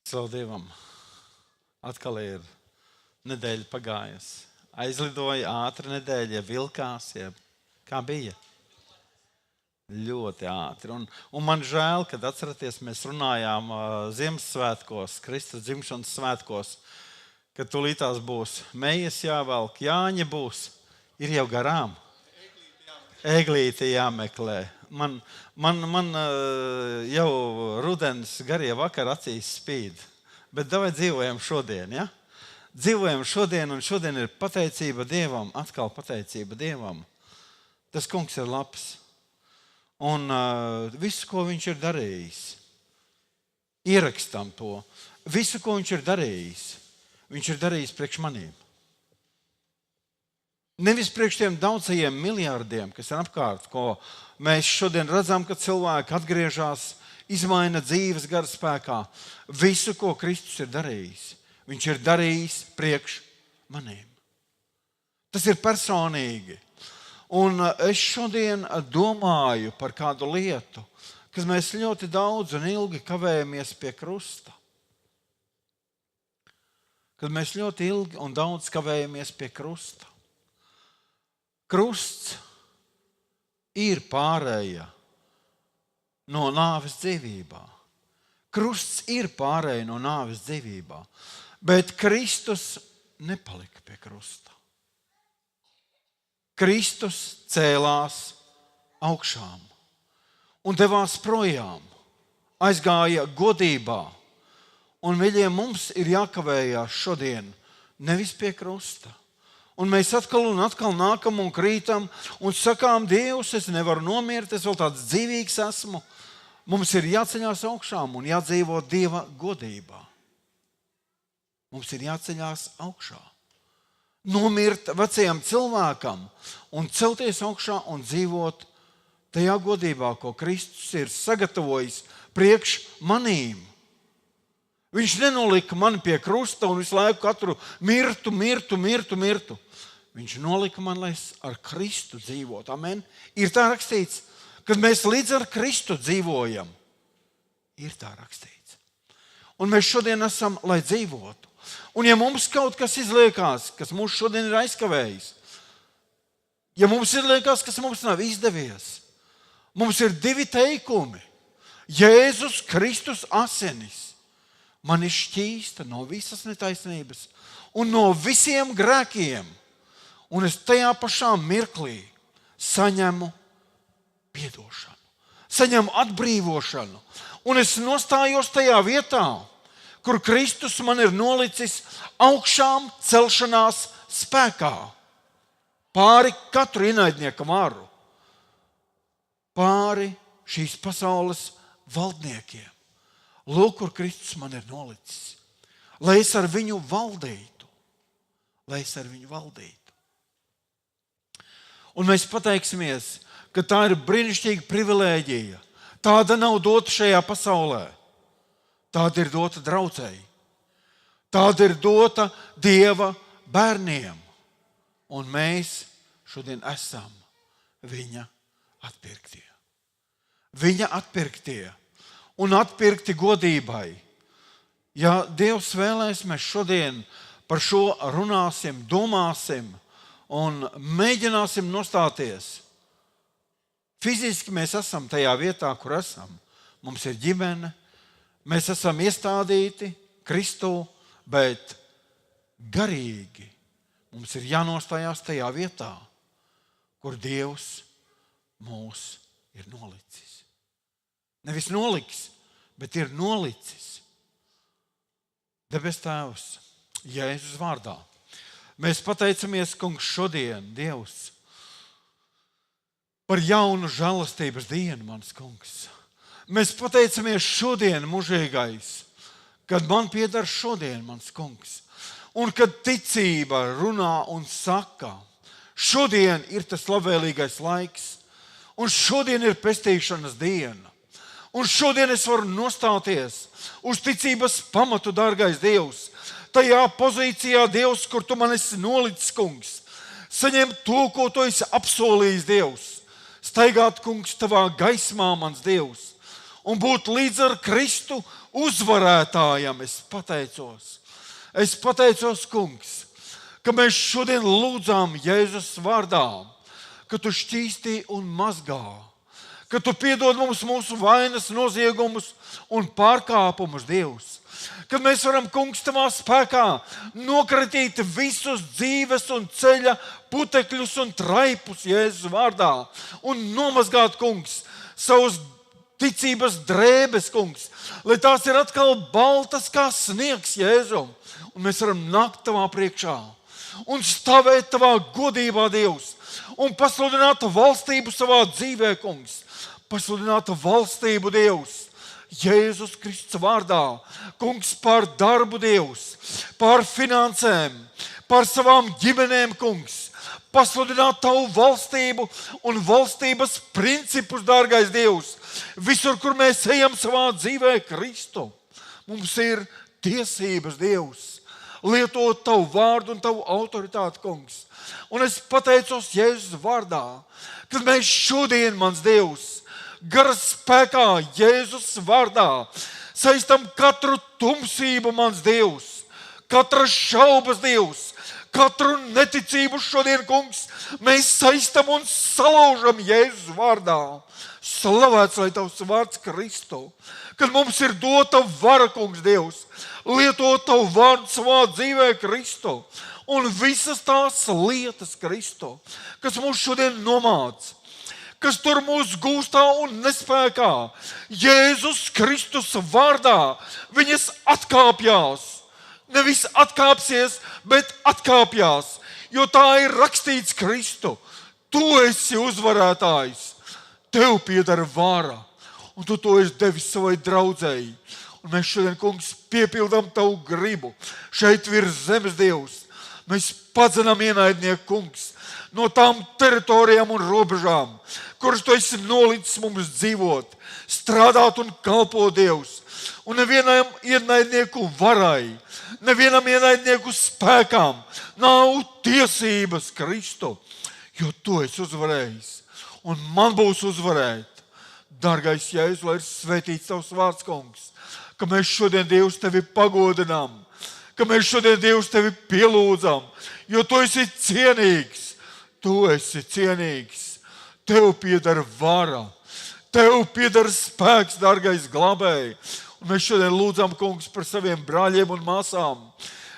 Slavu Dievam. Atkal ir nedēļa pagājusi. Aizlidoja ātri nedēļa, vilkās, kā bija. Ļoti ātri. Un man žēl, kad atceraties, mēs runājām Ziemassvētkos, Kristus dzimšanas svētkos, kad tūlītās būs mejas jāvelk, Jāņa būs, ir jau garām. Eglīti jāmeklē. Man jau rudens garie vakar acīs spīd, bet davai dzīvojam šodien, ja? Dzīvojam šodien, un šodien ir pateicība Dievam, atkal pateicība Dievam. Tas kungs ir labs. Un visu, ko viņš ir darījis, ierakstam to. Visu, ko viņš ir darījis priekš manīm. Nevis priekš tiem daudzajiem miljārdiem, kas ir apkārt, ko mēs šodien redzam, ka cilvēki atgriežas, izmaina dzīves gara spēkā. Visu, ko Kristus ir darījis, viņš ir darījis priekš manīm. Tas ir personīgi. Un es šodien domāju par kādu lietu, kas mēs ļoti daudz un ilgi kavējamies pie krusta. Kad mēs ļoti ilgi un daudz kavējamies pie krusta. Krusts ir pārēja no nāves dzīvībā. Krusts ir pārēja no nāves dzīvībā. Bet Kristus nepalika pie krusta. Kristus cēlās augšām un devās projām, aizgāja godībā. Un viņiem mums ir jākavējās šodien nevis pie krusta. Un mēs atkal un atkal nākam un krītam un sakām, Dievs, es nevaru nomirt, es vēl tāds dzīvīgs esmu. Mums ir jāceļās augšām un jādzīvo Dieva godībā. Mums ir jāceļās augšā. Nomirt vecajam cilvēkam un celties augšā un dzīvot tajā godībā, ko Kristus ir sagatavojis priekš manīm. Viņš nenolika mani pie krusta un visu laiku katru mirtu. Viņš nolika man, lai es ar Kristu dzīvotu. Amen. Ir tā rakstīts, kad mēs līdz ar Kristu dzīvojam. Ir tā rakstīts. Un mēs šodien esam, lai dzīvotu. Un ja mums kaut kas izliekās, kas mūs šodien ir aizkavējis, ja mums ir liekas, kas mums nav izdevies, mums ir divi teikumi. Jēzus Kristus asinis mani šķīsta no visas netaisnības un no visiem grēkiem. Un es tajā pašā mirklī saņemu piedošanu, saņemu atbrīvošanu. Un es nostājos tajā vietā, kur Kristus man ir nolicis augšām celšanās spēkā. Pāri katru ienaidnieka varu. Pāri šīs pasaules valdniekiem. Lūk, kur Kristus man ir nolicis. Lai es ar viņu valdītu. Un mēs pateiksimies, ka tā ir brīnišķīga privilēģija. Tāda nav dota šajā pasaulē. Tāda ir dota draudzei. Tāda ir dota Dieva bērniem. Un mēs šodien esam viņa atpirktie. Viņa atpirktie un atpirkti godībai. Ja Dievs vēlēs, mēs šodien par šo runāsim, domāsim un mēģināsim nostāties. Fiziski mēs esam tajā vietā, kur esam. Mums ir ģimene, mēs esam iestādīti Kristū, bet garīgi mums ir jānostājās tajā vietā, kur Dievs mūs ir nolicis. Nevis noliks, bet ir nolicis. Debes Tēvs, Jēzus vārdā. Mēs pateicamies, kungs, šodien, Dievs, par jaunu žēlastības dienu, mans kungs. Mēs pateicamies šodien, mūžīgais, kad man pieder šodien, mans kungs. Un kad ticība runā un saka, šodien ir tas labvēlīgais laiks, un šodien ir pestīšanas diena. Un šodien es varu nostāties uz ticības pamatu, dārgais Dievs, tajā pozīcijā, Dievs, kur tu man esi nolicis, kungs. Saņemt to, ko tu esi apsolījis, Dievs. Staigāt, kungs, tavā gaismā, mans Dievs. Un būt līdz ar Kristu uzvarētājam es pateicos. Es pateicos, kungs, ka mēs šodien lūdzām Jēzus vārdā, ka tu šķīstī un mazgā, ka tu piedod mums mūsu vainas, noziegumus un pārkāpumus, Dievs. Kad mēs varam, kungs, tavā spēkā nokratīt visus dzīves un ceļa putekļus un traipus Jēzus vārdā un nomazgāt, kungs, savus ticības drēbes, kungs, lai tās ir atkal baltas kā sniegs, Jēzum. Un mēs varam nākt tavā priekšā un stāvēt tavā godībā, Dievs, un pasludināt valstību savā dzīvē, kungs. Pasludināt valstību, Dievs, Jēzus Kristus vārdā, kungs, par darbu, Dievs, par finansēm, par savām ģimenēm, kungs. Pasludināt tavu valstību un valstības principus, dārgais Dievs, visur, kur mēs ejam savā dzīvē, Kristu. Mums ir tiesības, Dievs, lietot tavu vārdu un tavu autoritāti, kungs. Un es pateicos Jēzus vārdā, kad mēs šodien, mans Dievs, gara spēkā Jēzus vārdā saistam katru tumsību, mans Dievs, katras šaubas, Dievs, katru neticību šodien, kungs, mēs saistam un salaužam Jēzus vārdā. Slavēts, lai tavs vārds Kristu, kad mums ir dota vara, kungs, Dievs, lietot tavu vārdu savā dzīvē, Kristu, un visas tās lietas, Kristu, kas mūs šodien nomāc, kas tur mūs gūstā un nespēkā, Jēzus Kristus vārdā, viņas atkāpjās. Nevis atkāpsies, bet atkāpjās, jo tā ir rakstīts, Kristu. Tu esi uzvarētājs, tev pieder vara, un tu to esi devis savai draudzēji. Un mēs šodien, kungs, piepildām tavu gribu šeit virs zemes, Dievs. Mēs padzenam ienaidnieku, kungs, no tām teritorijām un robežām, kuras tu esi nolicis mums dzīvot, strādāt un kalpot, Dievs. Un nevienam ienaidnieku varai, nevienam ienaidnieku spēkām nav tiesības, Kristu, jo tu esi uzvarējis. Un man būs uzvarēt. Dārgais Jēzus, lai ir svētīts tavs vārds, kungs, ka mēs šodien, Dievs, tevi pagodinām, ka mēs šodien, Dievs, tevi pielūdzam, jo tu esi cienīgs. Tu esi cienīgs. Tev pieder vara, tev pieder spēks, dārgais glābēji. Un mēs šodien lūdzam, kungs, par saviem brāļiem un māsām,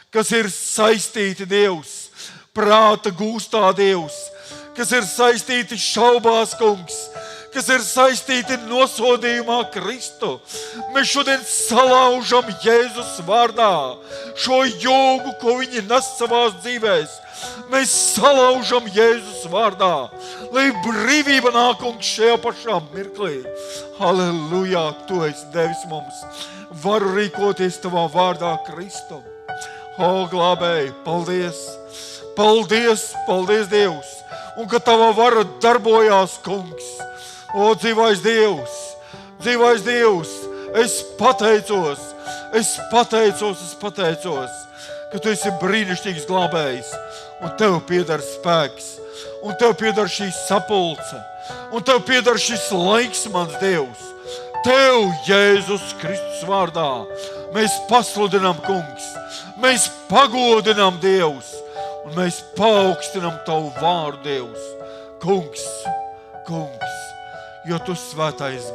kas ir saistīti, Dievs, prāta gūstā, Dievs, kas ir saistīti šaubās, kungs, kas ir saistīti nosodījumā, Kristu. Mēs šodien salaužam Jēzus vārdā šo jogu, ko viņi nes savās dzīvēs. Mēs salaužam Jēzus vārdā, lai brīvība nāk, kungs, šajā pašā mirklī. Halleluja, tu esi devis mums varu rīkoties tavā vārdā, Kristu. O, glābēji, paldies! Paldies, paldies, Dievs! Un ka tava vara darbojās, kungs. O, dzīvais Dievs, dzīvais Dievs, es pateicos, ka tu esi brīnišķīgs glābējs, un tev pieder spēks, un tev pieder šī sapulce, un tev pieder šis laiks, mans Dievs. Tev, Jēzus Kristus vārdā, mēs pasludinām, kungs, mēs pagodinām, Dievs, un mēs paaugstinām tavu vārdu, Dievs. Kungs, kungs, jo tu svētais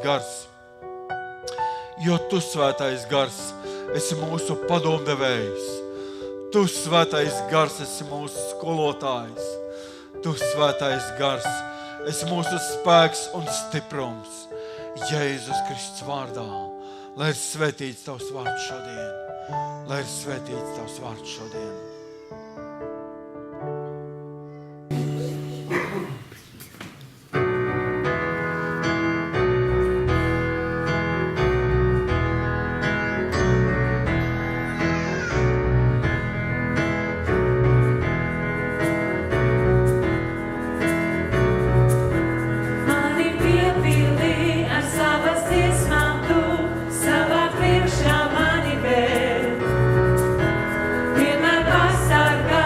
gars, esi mūsu padomdevējs. Tu svētais gars, esi mūsu skolotājs. Tu svētais gars, esi mūsu spēks un stiprums. Jēzus Kristus vārdā, lai ir svētīts tavs vārds šodien. Lai ir svētīts tavs vārds šodien. Vienmēr pasargā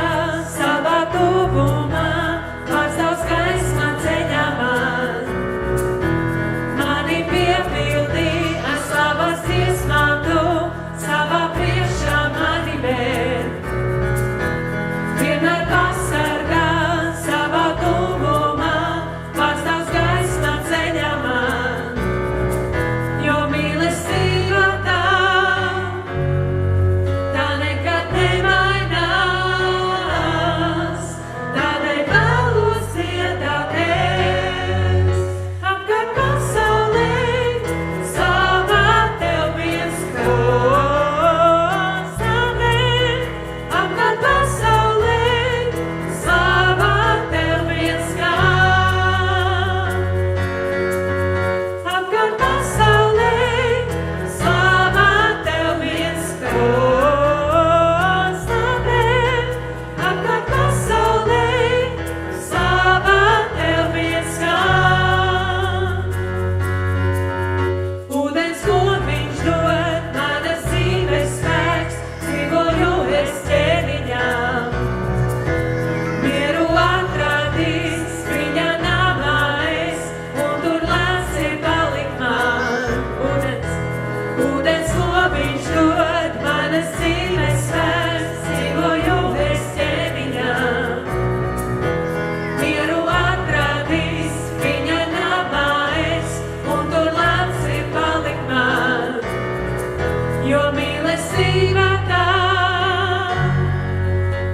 mīlestība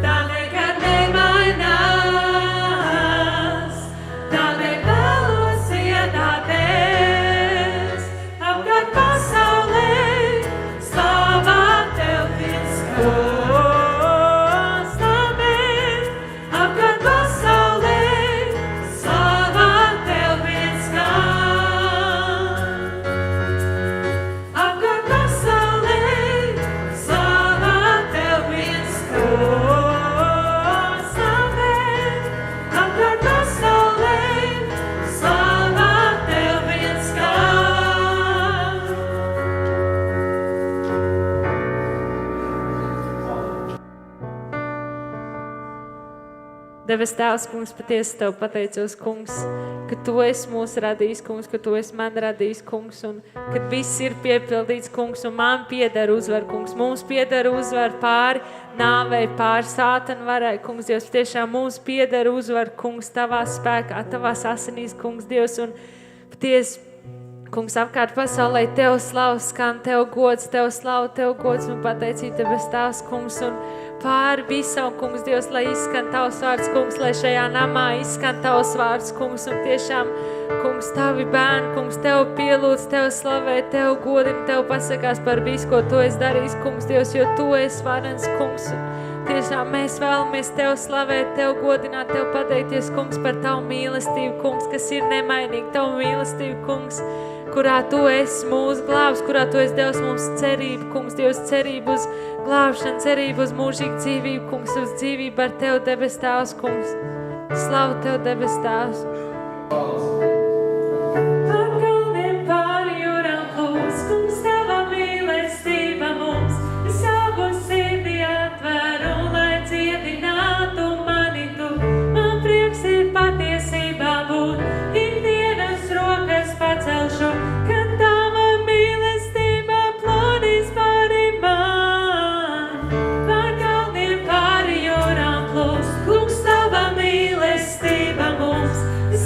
tā nekad nemainās, tādēļ vēlos iedāties apkārt pasaulē, slavāt Tev viens kungs, tādēļ apkārt pasaulē, slavāt Tev viens kungs. Apkārt pasaulē, slavāt Tev viens kungs, tādēļ apkārt pasaulē, slavāt Tev viens kungs. Debes Tēvs, kungs, patiesi Tev pateicos, kungs, ka Tu esi mūs radījis, kungs, ka Tu esi man radījis, kungs, un kad viss ir piepildīts, kungs, un man pieder uzvar, kungs, mums pieder uzvar pāri nāvei, pāri sātanu varai, kungs, Dievs, tiešām mums pieder uzvar, kungs, Tavā spēkā, Tavās asinīs, kungs, Dievs, un patiesi, kungs, apkārt pasaulē Tev slavs skan, Tev gods, Tev slavu, Tev gods un pateicība, Debes Tēvs, kungs, un pāri visam, kungs, Dievs, lai izskan Tavs vārds, kungs, lai šajā namā izskan Tavs vārds, kungs, un tiešām, kungs, Tavi bērni, kungs, Tev pielūdz, Tev slavē, Tev godina, Tev pasakās par visu, ko Tu esi darījis, kungs, Dievs, jo Tu esi varens, kungs, un tiešām mēs vēlamies Tev slavēt, Tev godināt, Tev pateikties, kungs, par Tavu mīlestību, kungs, kas ir nemainīgi, Tavu mīlestību, kungs, kurā Tu esi mūsu glābs, kurā Tu esi Devs mums cerību, kungs, Dievs, cerību uz glābšanu, cerību uz mūžīgu dzīvību, kungs, uz dzīvību ar Tev, Debes Tēvs, kungs. Slavu Tev, Debes Tēvs. Par kalniem pāri jūrām plūs, kungs, Tava mīlestība mums. Es savu sirdī atveru, lai dziedinātu mani Tu. Man prieks ir patiesībā būt, ikdienas rokas pacelšu, kad Tava mīlestība plūdīs pāri man. Par kalniem pāri jūrām plūs, kungs, Tava mīlestība mums. Es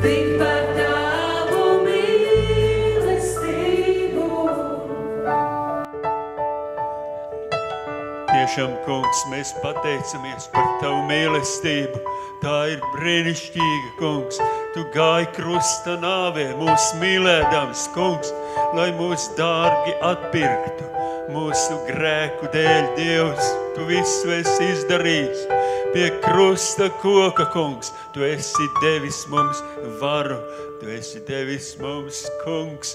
tik par tavu mīlestību. Tiešām, kungs, mēs pateicamies par tavu mīlestību. Tā ir brīnišķīga, kungs. Tu gāji krusta nāvē, mūs mīlēdams, kungs, lai mūs dārgi atpirktu. Mūsu grēku dēļ, Dievs, tu visu esi izdarījis. Pie krusta koka, kungs, tu esi devis mums varu. Tu esi devis mums, kungs,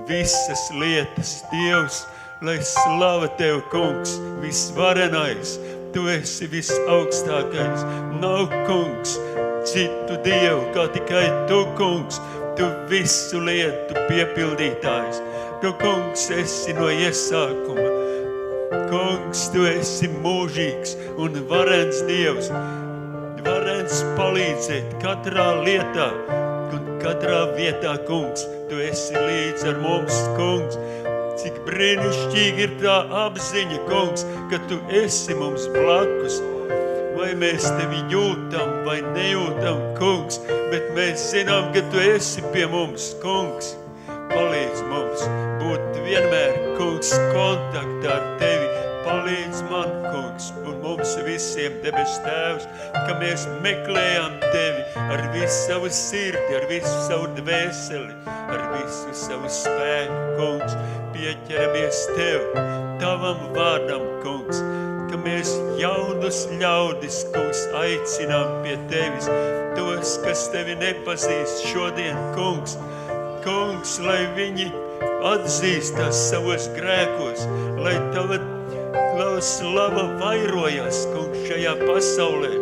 visas lietas, Dievs, lai slava tev, kungs, visvarenais. Tu esi visaugstākais. Nav, kungs, citu dievu, kā tikai tu, kungs. Tu visu lietu piepildītājs. Tu, kungs, esi no iesākuma. Kungs, tu esi mūžīgs un varens Dievs. Varens palīdzēt katrā lietā un katrā vietā, kungs. Tu esi līdz ar mums, kungs. Cik brīnišķīgi ir tā apziņa, kungs, ka tu esi mums blakus. Vai mēs tevi jūtam vai nejūtam, kungs, bet mēs zinām, ka tu esi pie mums, kungs. Palīdz mums būt vienmēr, kungs, kontaktā ar tevi. Palīdz man, kungs, un mums visiem, debes Tēvs, ka mēs meklējam tevi ar visu savu sirdi, ar visu savu dvēseli, ar visu savu spēku, kungs. Pieķeramies tev, tavam vārdam, kungs, ka mēs jaunus ļaudis, kungs, aicinām pie tevis, tos, kas tevi nepazīst šodien, kungs. Kungs, lai viņi atzīstās savos grēkos, lai tava slava vairojas, kungs, šajā pasaulē,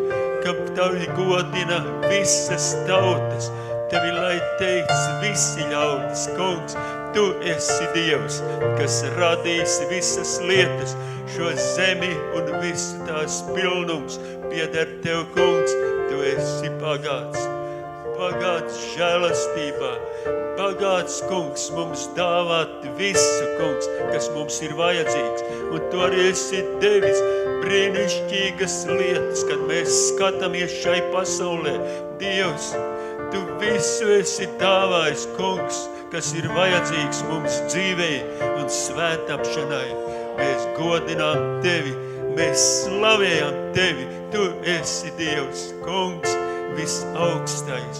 ka tavi godina visas tautas, tevi, lai teic visi ļaudis, kungs. Tu esi Dievs, kas radīs visas lietas, šo zemi un visu tās pilnums pieder tev, kungs. Tu esi bagāts, bagāts žēlastībā, bagāts, kungs, mums dāvāt visu, kungs, kas mums ir vajadzīgs. Un tu arī esi devis brīnišķīgas lietas, kad mēs skatāmies šai pasaulē. Dievs, tu visu esi dāvājis, kungs, kas ir vajadzīgs mums dzīvei un svētāpšanai. Mēs godinām tevi, mēs slavējam tevi. Tu esi Dievs, kungs, visaugstais,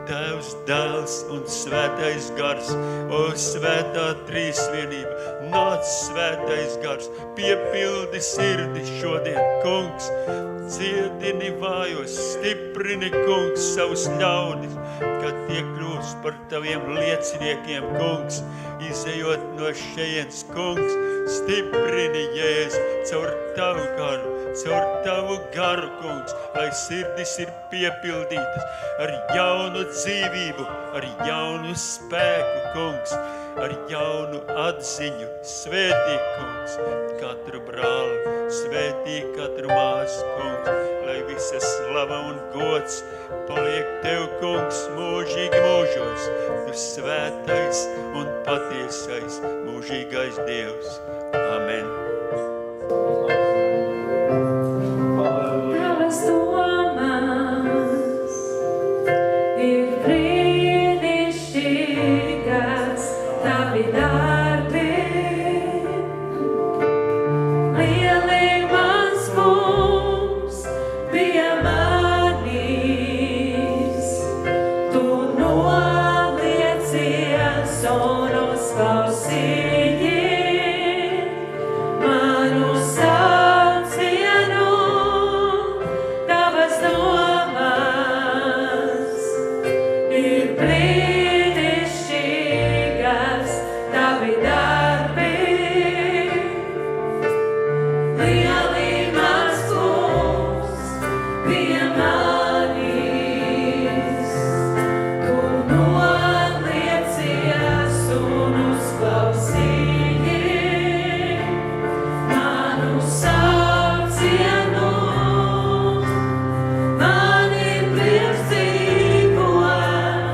Tēvs, Dēls un Svētais Gars. O, svētā trīsvienība, nāc svētais Gars, piepildi sirdi šodien, kungs. Dziedini vājos, stiprini, kungs, savus ļaudis, kad tie kļūst par taviem lieciniekiem, kungs, izejot no šejienes, kungs, stiprini, Jēzu, caur tavu garu, kungs, lai sirdis ir piepildītas ar jaunu dzīvību, ar jaunu spēku, kungs, ar jaunu atziņu. Svētī, kungs, katru brāli, svētī katru māsu, kungs, lai visa slava un gods paliek tev, kungs, mūžīgi mūžos. Tu svētais un patiesais, mūžīgais Dievs. Amen. Tavas domas ir brīnišķīgas, tavi darbi. Lieli mans kungs bija manīs, tu noliecies un uzklausīji manu saucienu. Tavas domas ir brīnišķīgas, tavi darbi. Lieli mans kungs bija manīs, tu noliecies un uzklausīji manu saucienu. Man ir prieks dzīvot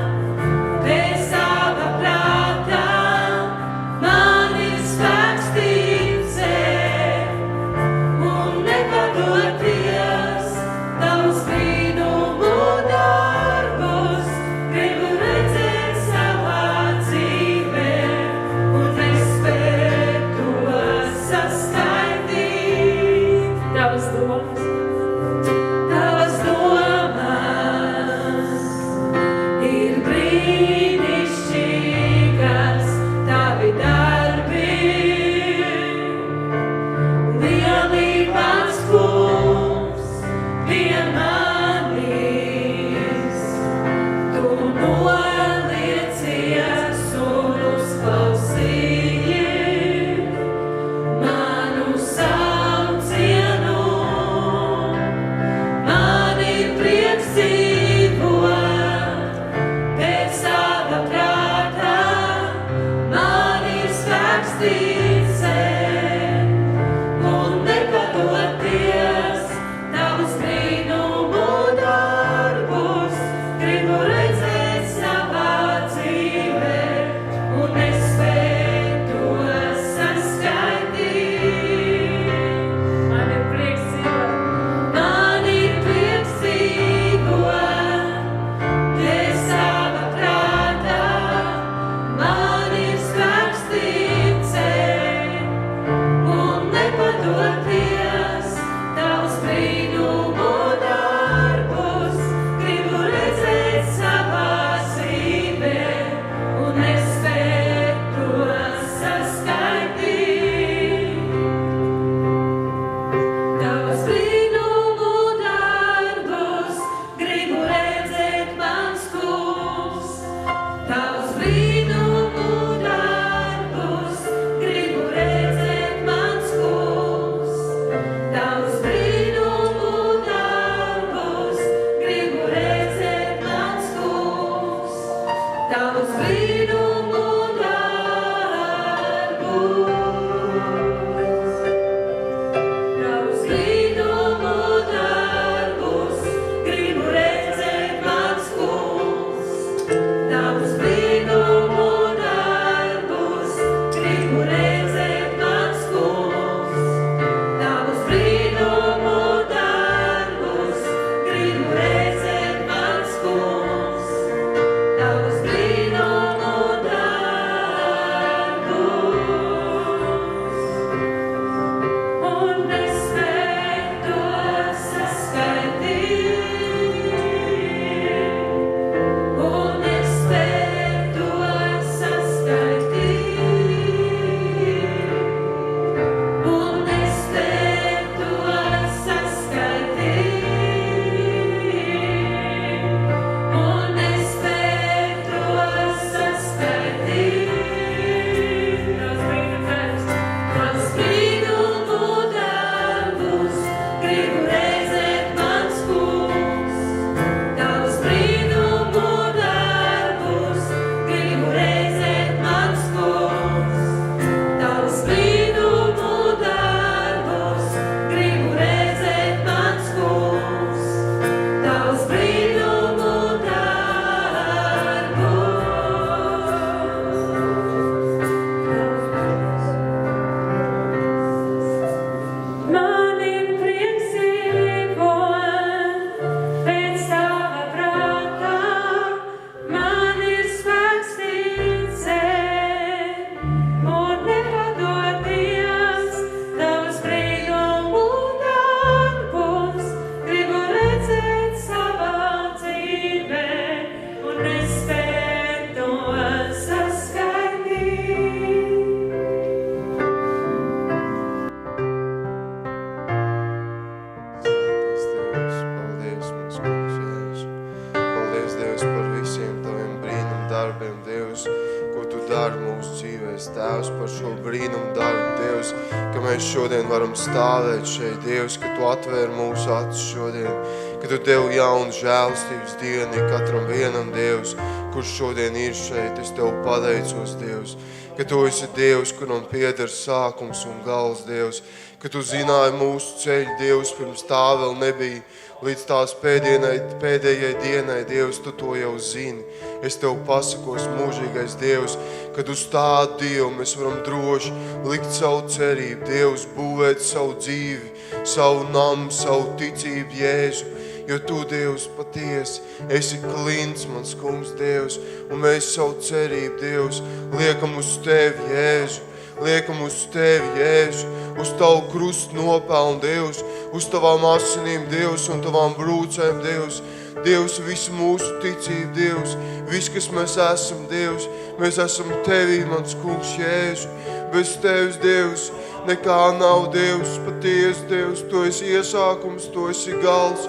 darbiem, Dievs, ko Tu dari mūsu dzīvēs, Tēvs, par šo brīnumu darbu, Dievs, ka mēs šodien varam stāvēt šeit, Dievs, ka Tu atvēri mūsu acis šodien, ka Tu devi jaunu žēlstības dienu katram vienam, Dievs, kurš šodien ir šeit. Es Tev pateicos, Dievs, ka Tu esi Dievs, kuram pieder sākums un gals, Dievs, ka Tu zināji mūsu ceļu, Dievs, pirms tā vēl nebija, līdz tās pēdējai dienai, Dievs, Tu to jau zini. Es Tev pasakos, mūžīgais Dievs, kad uz tādu Dievu mēs varam droši likt savu cerību, Dievs, būvēt savu dzīvi, savu namu, savu ticību Jēzu, jo Tu, Dievs, patiesi esi klints, mans kungs, Dievs, un mēs savu cerību, Dievs, liekam uz Tevi, Jēzu, liekam uz Tevi, Jēzu, uz Tavu krustu nopelnu, Dievs, uz Tavām asinīm, Dievs, un Tavām brūcēm, Dievs, Dievs, visu mūsu ticību, Dievs, viss, kas mēs esam, Dievs, mēs esam Tevī, mans kungs, Jēzu, bez Tevis, Dievs, nekā nav, Dievs, patiesi, Dievs, Tu esi iesākums, Tu esi gals,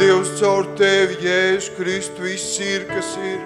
Dievs, caur Tevi, Jēzu Kristu, viss ir, kas ir.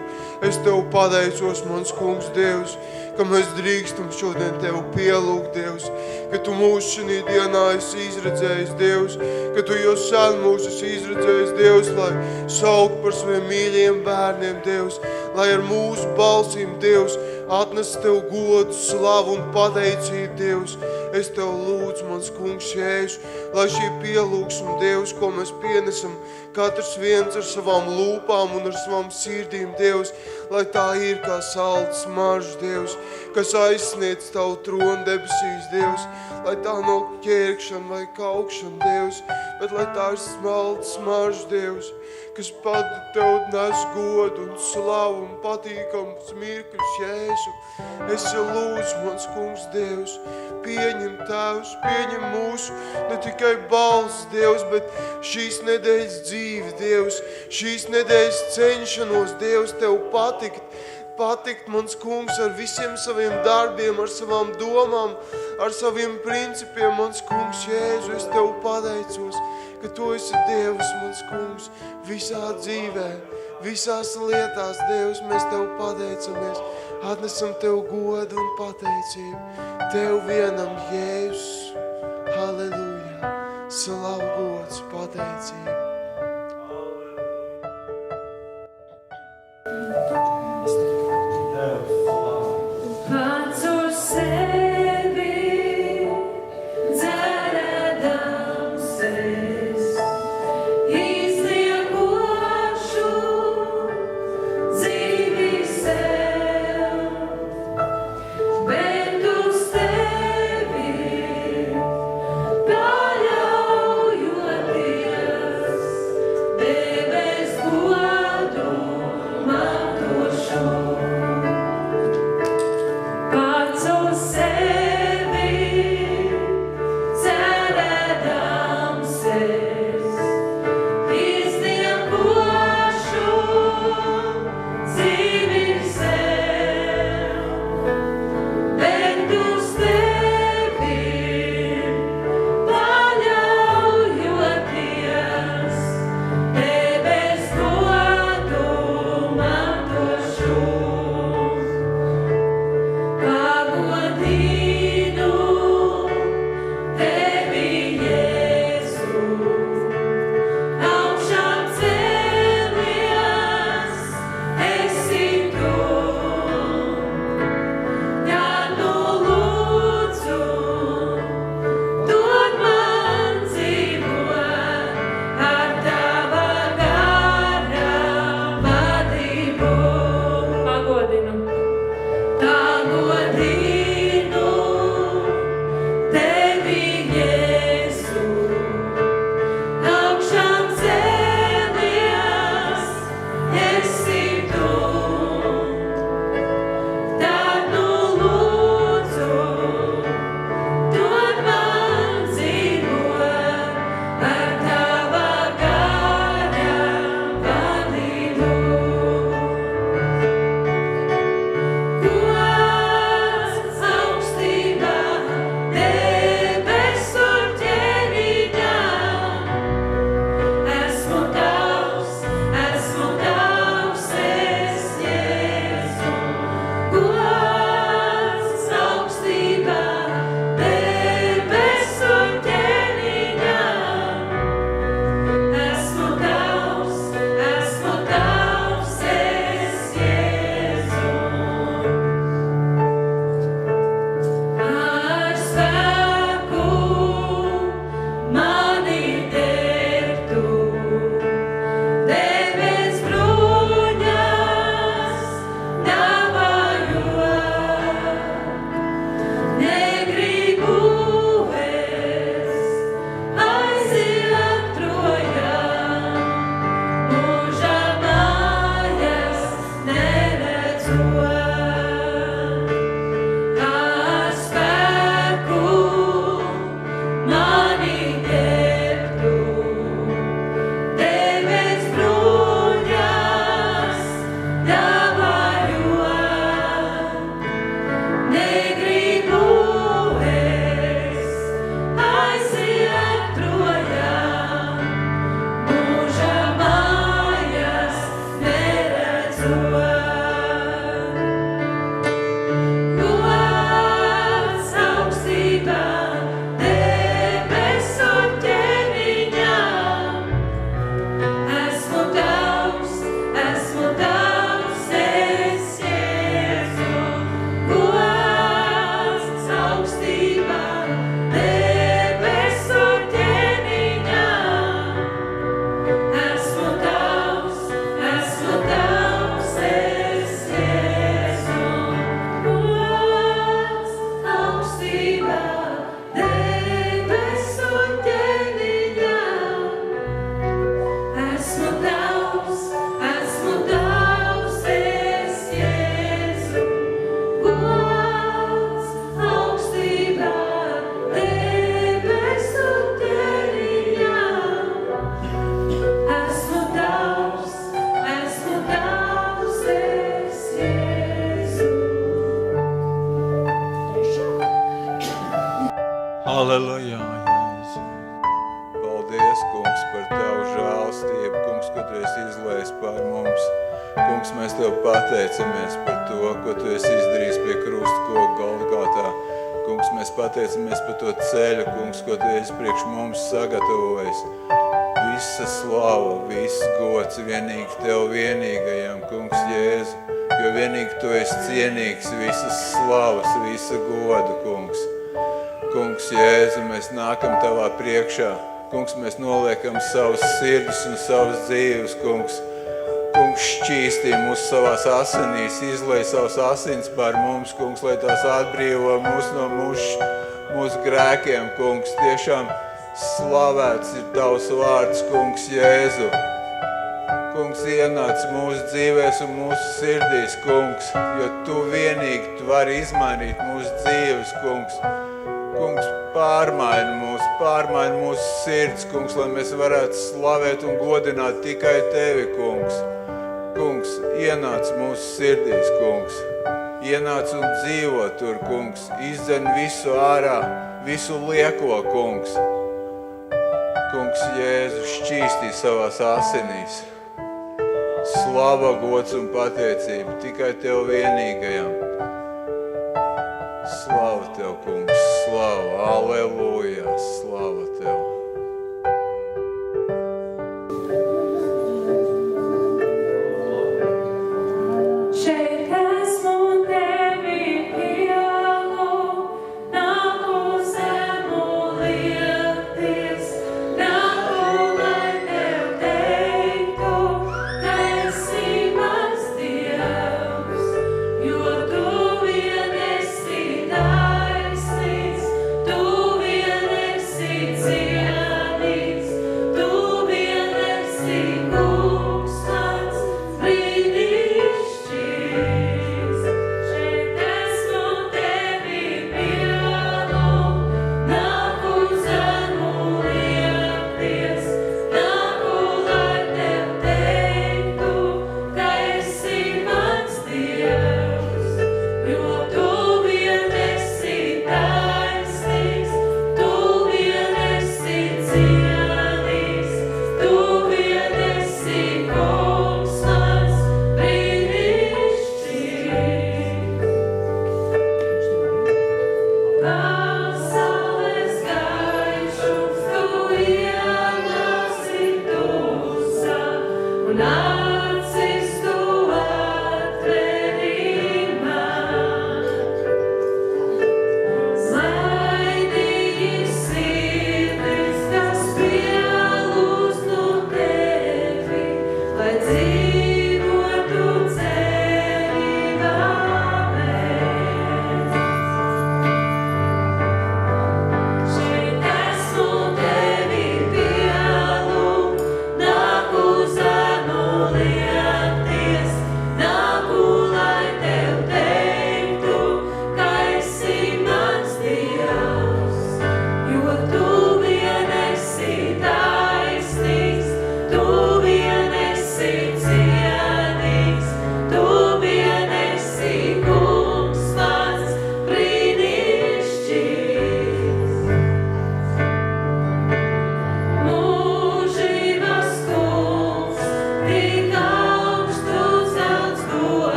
Es Tev pateicos, mans kungs, Dievs, ka mēs drīkstam šodien Tev pielūgt, Dievs, ka Tu mūs šī dienā esi izredzējis, Dievs, ka Tu jau sen mūs esi izredzējis, Dievs, lai saukt par saviem mīļiem bērniem, Dievs, lai ar mūsu balsīm, Dievs, atnes Tev godu, slavu un pateicību, Dievs. Es Tev lūdzu, mans kungs, Jēzu, lai šī pielūgsme, Dievs, ko mēs pienesam, katrs viens ar savām lūpām un ar savām sirdīm, Dievs, lai tā ir kā salds smaržs, Dievs, kas aizsniedz Tavu tronu debesīs, Dievs, lai tā nav ķērkšana vai kaukšana, Dievs, bet lai tā ir smalds smaržs, Dievs, kas pat Tev nes godu un slavu un patīkams mirkļus, Jēzu. Es lūdzu, mans kungs, Dievs, pieņem Tēvs, pieņem mūsu ne tikai balss, Dievs, bet šīs nedēļas dzīvi, Dievs, šīs nedēļas cenšanos, Dievs, Tev patikt, mans kungs, ar visiem saviem darbiem, ar savām domām, ar saviem principiem, mans kungs, Jēzu, es Tev pateicos, ka Tu esi Dievs, mans kungs, visā dzīvē, visās lietās, Dievs, mēs Tev pateicamies, atnesam Tev godu un pateicību, Tev vienam, Jēzus, halleluja, slavu gods, pateicību. Pats uz sevi dzerēdams es, izliekošu dzīvi sev, bet uz tevi Halleluja, Jēzu. Paldies, kungs, par tavu žēlstību, kungs, ko tu esi izlējis par mums. Kungs, mēs tev pateicamies par to, ko tu esi izdarījis pie krusta koka Golgotā. Kungs, mēs pateicamies par to ceļu, kungs, ko tu esi priekš mums sagatavojis. Visa slava, viss gods vienīgi tev vienīgajam, kungs Jēzu, jo vienīgi tu esi cienīgs visas slavas, visa godu, kungs. Kungs Jēzu, mēs nākam tavā priekšā. Kungs, mēs noliekam savas sirdis un savas dzīves, kungs. Kungs, šķīstī mūs savās asinīs, izlej savas asins par mums, kungs, lai tās atbrīvo mūs no mūsu grēkiem, kungs. Tiešām slavēts ir tavs vārds, kungs Jēzu. Kungs, ienāc mūsu dzīvēs un mūsu sirdīs, kungs, jo tu vienīgi tu vari izmainīt mūsu dzīves, kungs. Kungs, pārmaini mūsu sirds, kungs, lai mēs varētu slavēt un godināt tikai tevi, kungs. Kungs, ienāc mūsu sirdīs, kungs. Ienāc un dzīvo tur, kungs. Izdzen visu ārā, visu lieko, kungs. Kungs, Jēzu, šķīstī savās asinīs. Slava, gods un pateicība tikai tev vienīgajam. Slava tev, kungs, slava, aleluja, slava tev. Šeit esmu tevi ielu, nāku zemu liekties, nāku, lai tev teiktu, ka esi mans Dievs, jo tu vien esi taisnīgs, tu vien esi cienīgs.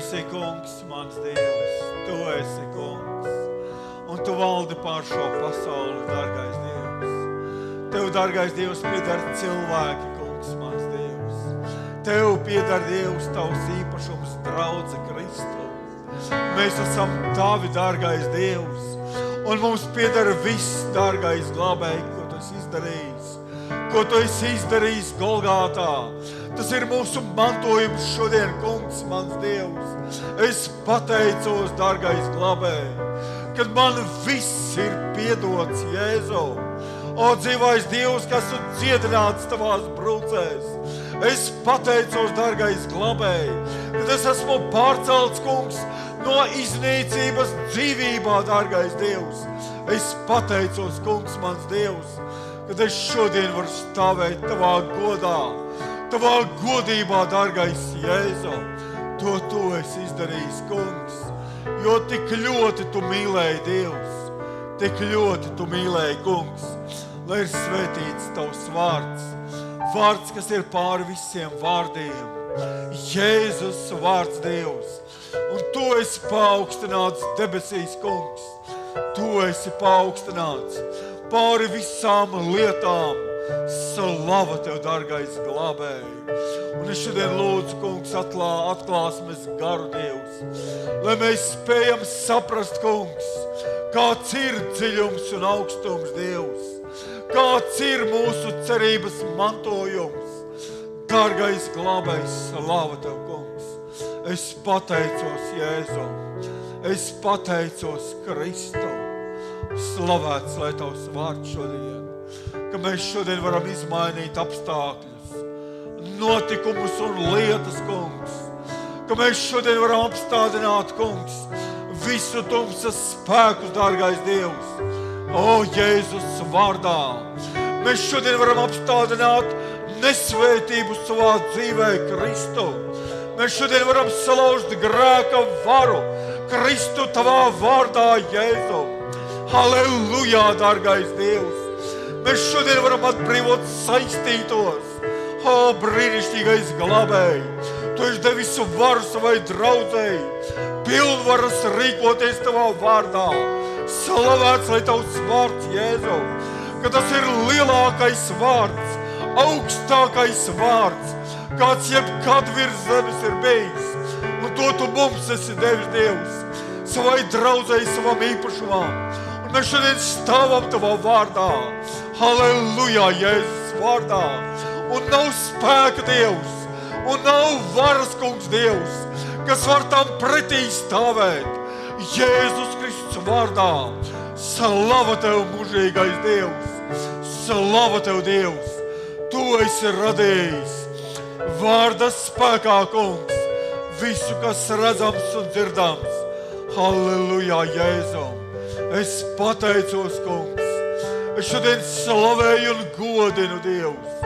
esi kungs, mans Dievs, tu esi kungs. Un tu valdi pār šo pasauli, dargais Dievs. Tev, dargais Dievs, pieder cilvēki, kungs, mans Dievs. Tev pieder Dievs, tavs īpašums, draudze Kristu. Mēs esam tavi, dargais Dievs. Un mums pieder viss, dargais glābēji, ko tu esi izdarījis. Ko tu esi izdarījis Golgātā. Tas ir mūsu mantojums šodien, kungs, mans Dievs. Es pateicos, dargais glābēji, kad man viss ir piedots, Jēzu. O, dzīvais Dievs, kas tu dziedināts tavās brūcēs. Es pateicos, dargais glābēji, kad es esmu pārcelts, kungs, no iznīcības dzīvībā, dargais Dievs. Es pateicos, kungs, mans Dievs, kad es šodien varu stāvēt tavā godā, tavā godībā, dargais Jēzu. To tu esi izdarījis, kungs, jo tik ļoti tu mīlēji, Dievs, tik ļoti tu mīlēji, kungs, lai ir svētīts tavs vārds, vārds, kas ir pāri visiem vārdiem, Jēzus vārds, Dievs. Un tu esi paaugstināts debesīs, kungs. Tu esi paaugstināts pāri visām lietām. Slava tev, dargais glābēji. Un es šodien lūdzu, kungs, atklāsmes garu, Dievs, lai mēs spējam saprast, kungs, kāds ir dziļums un augstums, Dievs, kāds ir mūsu cerības mantojums. Dargais glābējs, slava tev, kungs. Es pateicos, Jēzu, es pateicos, Kristu. Slavēts, lai tavs vārds šodien, ka mēs šodien varam izmainīt apstākļus, notikumus un lietas, kungs, ka mēs šodien varam apstādināt, kungs, visu tumsas spēkus, dārgais Dievs. O, Jēzus vārdā, mēs šodien varam apstādināt nesvētību savā dzīvē, Kristu. Mēs šodien varam salauzt grēka varu, Kristu tavā vārdā, Jēzu. Halleluja, dārgais Dievs. Mēs šodien varam atbrīvot saistītos. O, brīnišķīgais glābēji, tu esi devis varu savai draudzei, pilnvaras rīkoties tavā vārdā. Slavēts, lai tavs vārds, Jēzu, ka tas ir lielākais vārds, augstākais vārds, kāds jebkad virs zemes ir bijis. Un to tu mums esi devis, Dievs, savai draudzei, savam īpašumam. Un mēs šodien stāvam tavā vārdā. Halleluja, Jēzus vārdā. Un nav spēka, Dievs, un nav varas, kungs, Dievs, kas var tam pretī stāvēt. Jēzus Kristus vārdā. Slava tev, mūžīgais Dievs. Slava tev, Dievs. Tu esi radījis vārda spēkā, kungs, visu, kas redzams un dzirdams. Halleluja, Jēzu. Es pateicos, kungs. Es šodien slavēju un godinu, Dievs.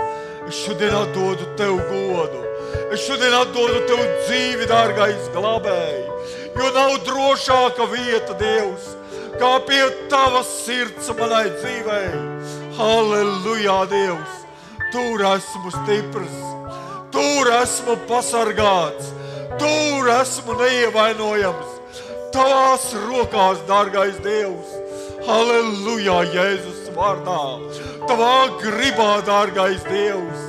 Es šodien atdodu tev godu. Es šodien atdodu tev dzīvi, dārgais glābēji. Jo nav drošāka vieta, Dievs, kā pie tavas sirds manai dzīvei. Halleluja, Dievs. Tur esmu stiprs. Tur esmu pasargāts, tur esmu neievainojams. Tavās rokās, dārgais Dievs. Halleluja, Jēzus vārdā. Tavā gribā, dārgais Dievs.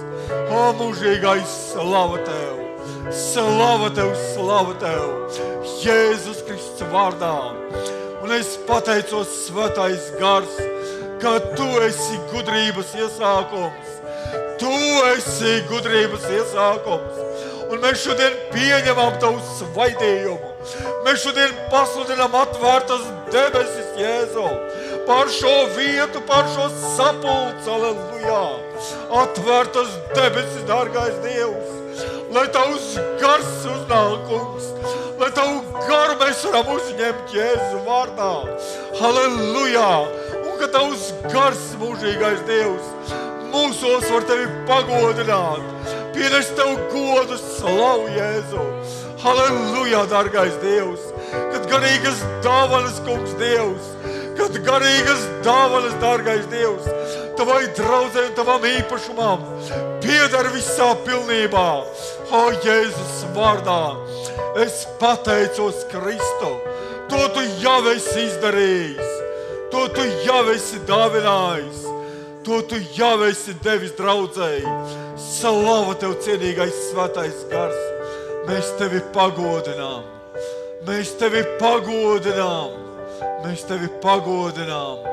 O, mūžīgais, slava tev. Slava tev, slava tev. Jēzus Kristus vārdā. Un es pateicos, svētais gars, ka tu esi gudrības iesākums. Tu esi gudrības iesākums. Un mēs šodien pieņemam tavu svaidījumu. Mēs šodien pasludinām atvērtas debesis, Jēzu, pār šo vietu, pār šo sapulci, halleluja. Atvērtas debesis, dārgais Dievs, lai tavs gars uznāk, kungs, lai tavu garu mēs varam uzņemt Jēzu vārdā, halleluja. Un ka tavs gars, mūžīgais Dievs, mūsos var tevi pagodināt, pienest tev godu, slavu, Jēzu. Halleluja, dārgais Dievs, kad garīgas dāvanas, kungs, Dievs, kad garīgas dāvanas, dārgais Dievs, tavai draudzei un tavam īpašumam pieder visā pilnībā. O, Jēzus vārdā, Es pateicos Kristu. To tu jau esi izdarījis. To tu jau esi dāvinājis. To tu jau esi devis draudzēji. Slava tev, cienīgais svētais gars. Mēs tevi pagodinām. Mēs tevi pagodinām. Mēs tevi pagodinām.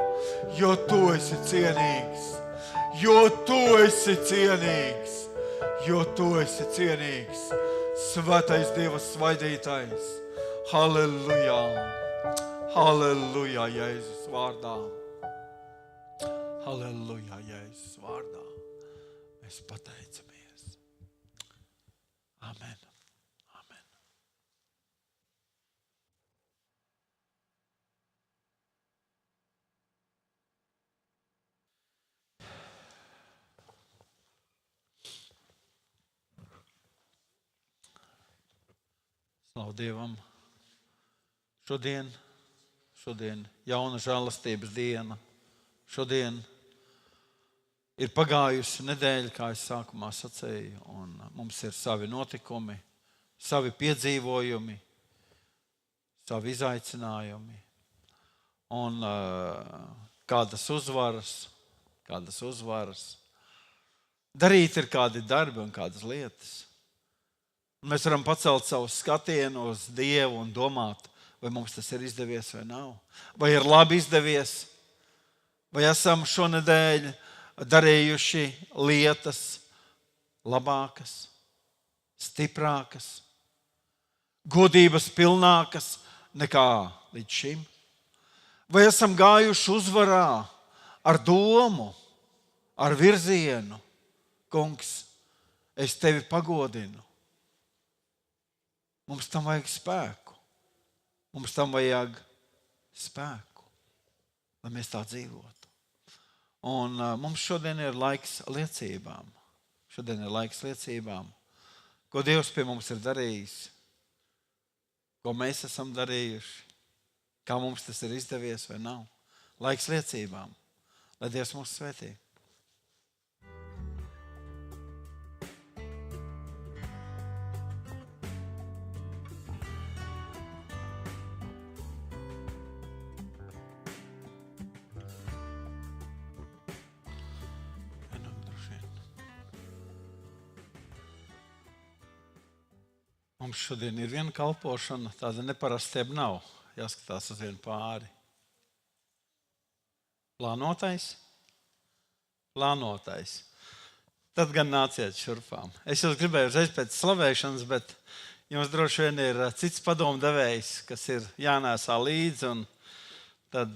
Jo tu esi cienīgs. Jo tu esi cienīgs. Jo tu esi cienīgs. Svētais Dieva svaidītājs. Halleluja. Halleluja, Jēzus vārdā. Halleluja, Jēzus vārdā. Mēs pateicamies. Amen. Amen. Slavu Dievam. Šodien jauna žēlastības diena. Šodien ir pagājusi nedēļa, kā es sākumā sacīju, un mums ir savi notikumi, savi piedzīvojumi, savi izaicinājumi un kādas uzvaras. Darīt ir kādi darbi un kādas lietas. Un mēs varam pacelt savu skatienu uz Dievu un domāt, vai mums tas ir izdevies vai nav. Vai ir labi izdevies, vai esam šonedēļ darījuši lietas labākas, stiprākas, godības pilnākas nekā līdz šim. Vai esam gājuši uzvarā ar domu, ar virzienu. Kungs, es tevi pagodinu. Mums tam vajag spēku. Mums tam vajag spēku, lai mēs tā dzīvotu. Un mums šodien ir laiks liecībām. Ko Dievs pie mums ir darījis, ko mēs esam darījuši, kā mums tas ir izdevies vai nav. Laiks liecībām, lai Dievs mūs svētī. Mums šodien ir viena kalpošana, tāda neparastība nav. Jāskatās uz vienu pāri. Plānotais. Tad gan nāciet šurpām. Es jūs gribēju uzreiz pēc slavēšanas, bet jums droši vien ir cits padomdevējs, kas ir jānēsā līdzi, un tad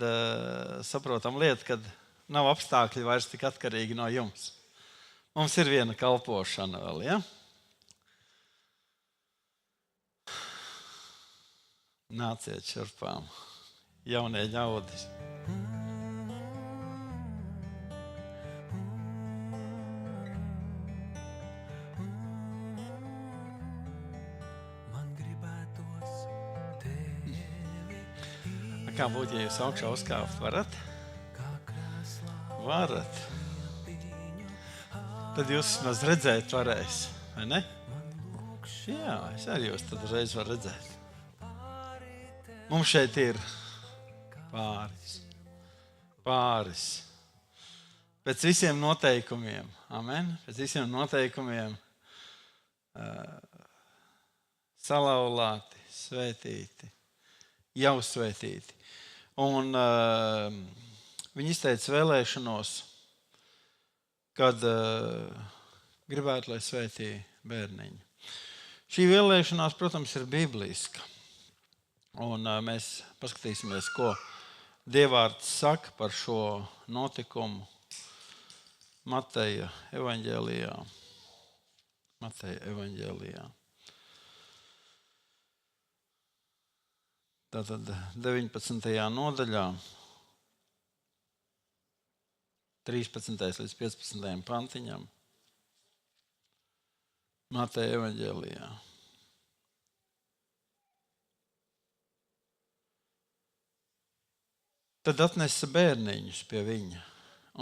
saprotam lietu, ka nav apstākļi vairs tik atkarīgi no jums. Mums ir viena kalpošana vēl, ja? Nāciet šurpām, jaunie ļaudis. Kā būtu, ja jūs augšā uzkāpt? Varat? Varat. Tad jūs maz redzēt varēs, vai ne? Jā, es arī jūs tad reiz varu redzēt. Mums šeit ir pāris. Pēc visiem noteikumiem, amen, pēc visiem noteikumiem salauzti, svētīti, jau svētīti. Un viņi izteica vēlēšanos, kad gribētu, lai svētī bērniņu. Šī vēlēšanās, protams, ir bibliska. Un mēs paskatīsimies, ko Dievvvārds saka par šo notikumu Mateja evaņģēlijā. Tātad 19. nodaļā, 13. līdz 15. pantiņam Mateja evaņģēlijā. Tad atnesa bērniņus pie viņa,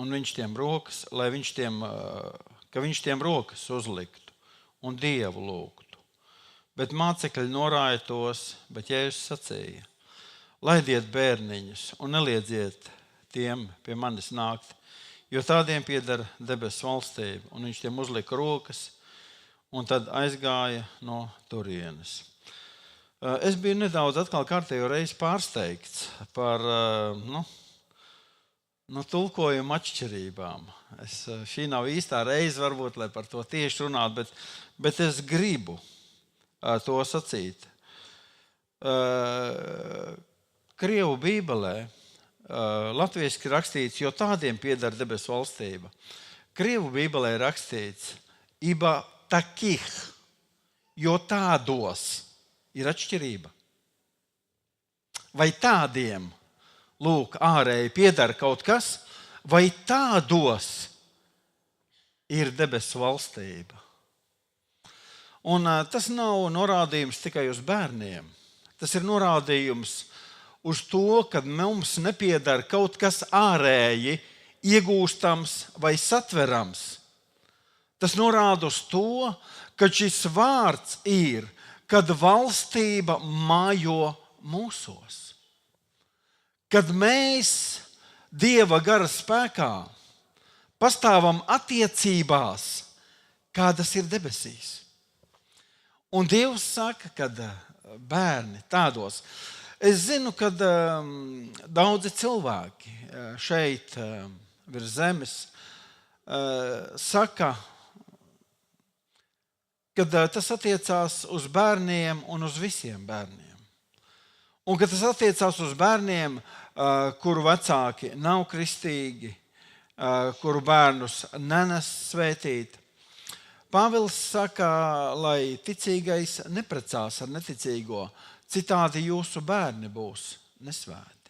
un viņš tiem rokas, ka viņš tiem rokas uzliktu un Dievu lūgtu. Bet mācekļi norāja tos, bet Jēzus sacīja: Laidiet bērniņus un neliedziet tiem pie manis nākt, jo tādiem pieder debesu valstība. Un viņš tiem uzlika rokas un tad aizgāja no turienes. Es biju nedaudz atkal kārtējo reizi pārsteigts par tulkojuma atšķirībām. Šī nav īstā reize, varbūt, lai par to tieši runātu, bet es gribu to sacīt. Krievu bībelē latviešu rakstīts, jo tādiem pieder debesu valstība. Krievu bībelē rakstīts, iba takih, jo tādos ir atšķirība. Vai tādiem, lūk, ārēji pieder kaut kas, vai tādos ir debesu valstība? Un tas nav norādījums tikai uz bērniem. Tas ir norādījums uz to, ka mums nepieder kaut kas ārēji iegūstams vai satverams. Tas norāda uz to, ka šis vārds ir, kad valstība mājo mūsos. Kad mēs Dieva gara spēkā pastāvam attiecībās, kādas ir debesīs. Un Dievs saka, ka bērni tādos. Es zinu, ka daudzi cilvēki šeit virs zemes saka, ka tas attiecās uz bērniem un uz visiem bērniem. Un ka tas attiecās uz bērniem, kuru vecāki nav kristīgi, kuru bērnus nenes svētīt. Pāvils saka, lai ticīgais neprecās ar neticīgo, citādi jūsu bērni būs nesvēti.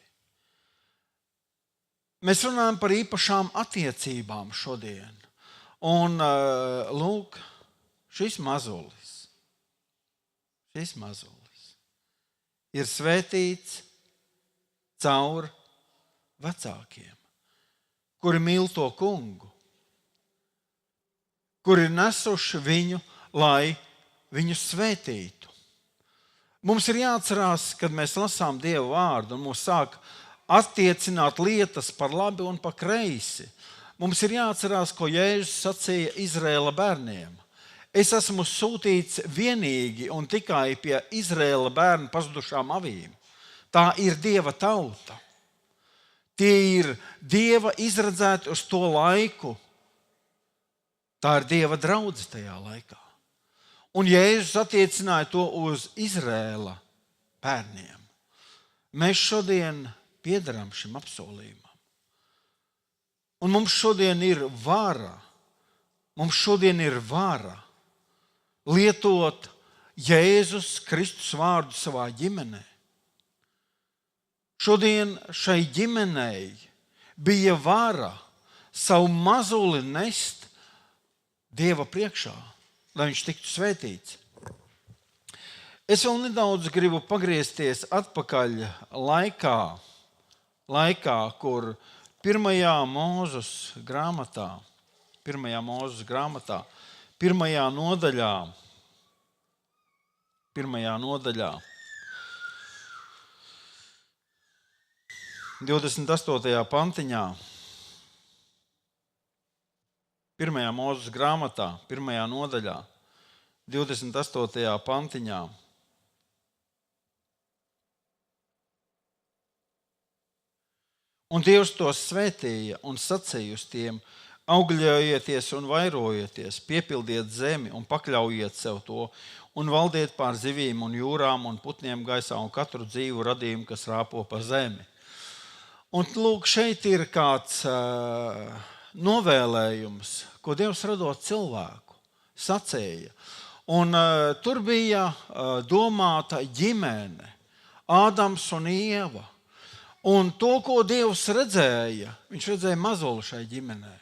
Mēs runājam par īpašām attiecībām šodien. Un lūk, šis mazulis ir svētīts caur vecākiem, kuri mīl to kungu, kuri ir nesuši viņu, lai viņu svētītu. Mums ir jāatcerās, kad mēs lasām Dieva vārdu un mūs sāk attiecināt lietas par labi un par kreisi. Mums ir jāatcerās, ko Jēzus sacīja Izraēla bērniem. Es esmu sūtīts vienīgi un tikai pie Izraēla bērnu pazudušām avīm. Tā ir Dieva tauta. Tie ir Dieva izredzēti uz to laiku. Tā ir Dieva draudze tajā laikā. Un Jēzus attiecināja to uz Izraēla bērniem. Mēs šodien piederam šim apsolījumam. Un mums šodien ir vara lietot Jēzus Kristus vārdu savā ģimenē. Šodien šai ģimenei bija vara savu mazuli nest Dieva priekšā, lai viņš tiktu svētīts. Es vēl nedaudz gribu pagriezties atpakaļ laikā, kur 1. Mūzes grāmatā, 1. nodaļā, 28. pantiņā, 1. Mūzes grāmatā, 1. nodaļā, 28. pantiņā. Un Dievs tos svētīja un sacīja uz tiem: augļojieties un vairojieties, piepildiet zemi un pakļaujiet sev to, un valdiet pār zivīm un jūrām un putniem gaisā un katru dzīvu radījumu, kas rāpo pa zemi. Un lūk, šeit ir kāds novēlējums, ko Dievs radot cilvēku, sacīja. Un tur bija domāta ģimene, Ādams un Ieva. Un to, ko Dievs redzēja, viņš redzēja mazuli šai ģimenē.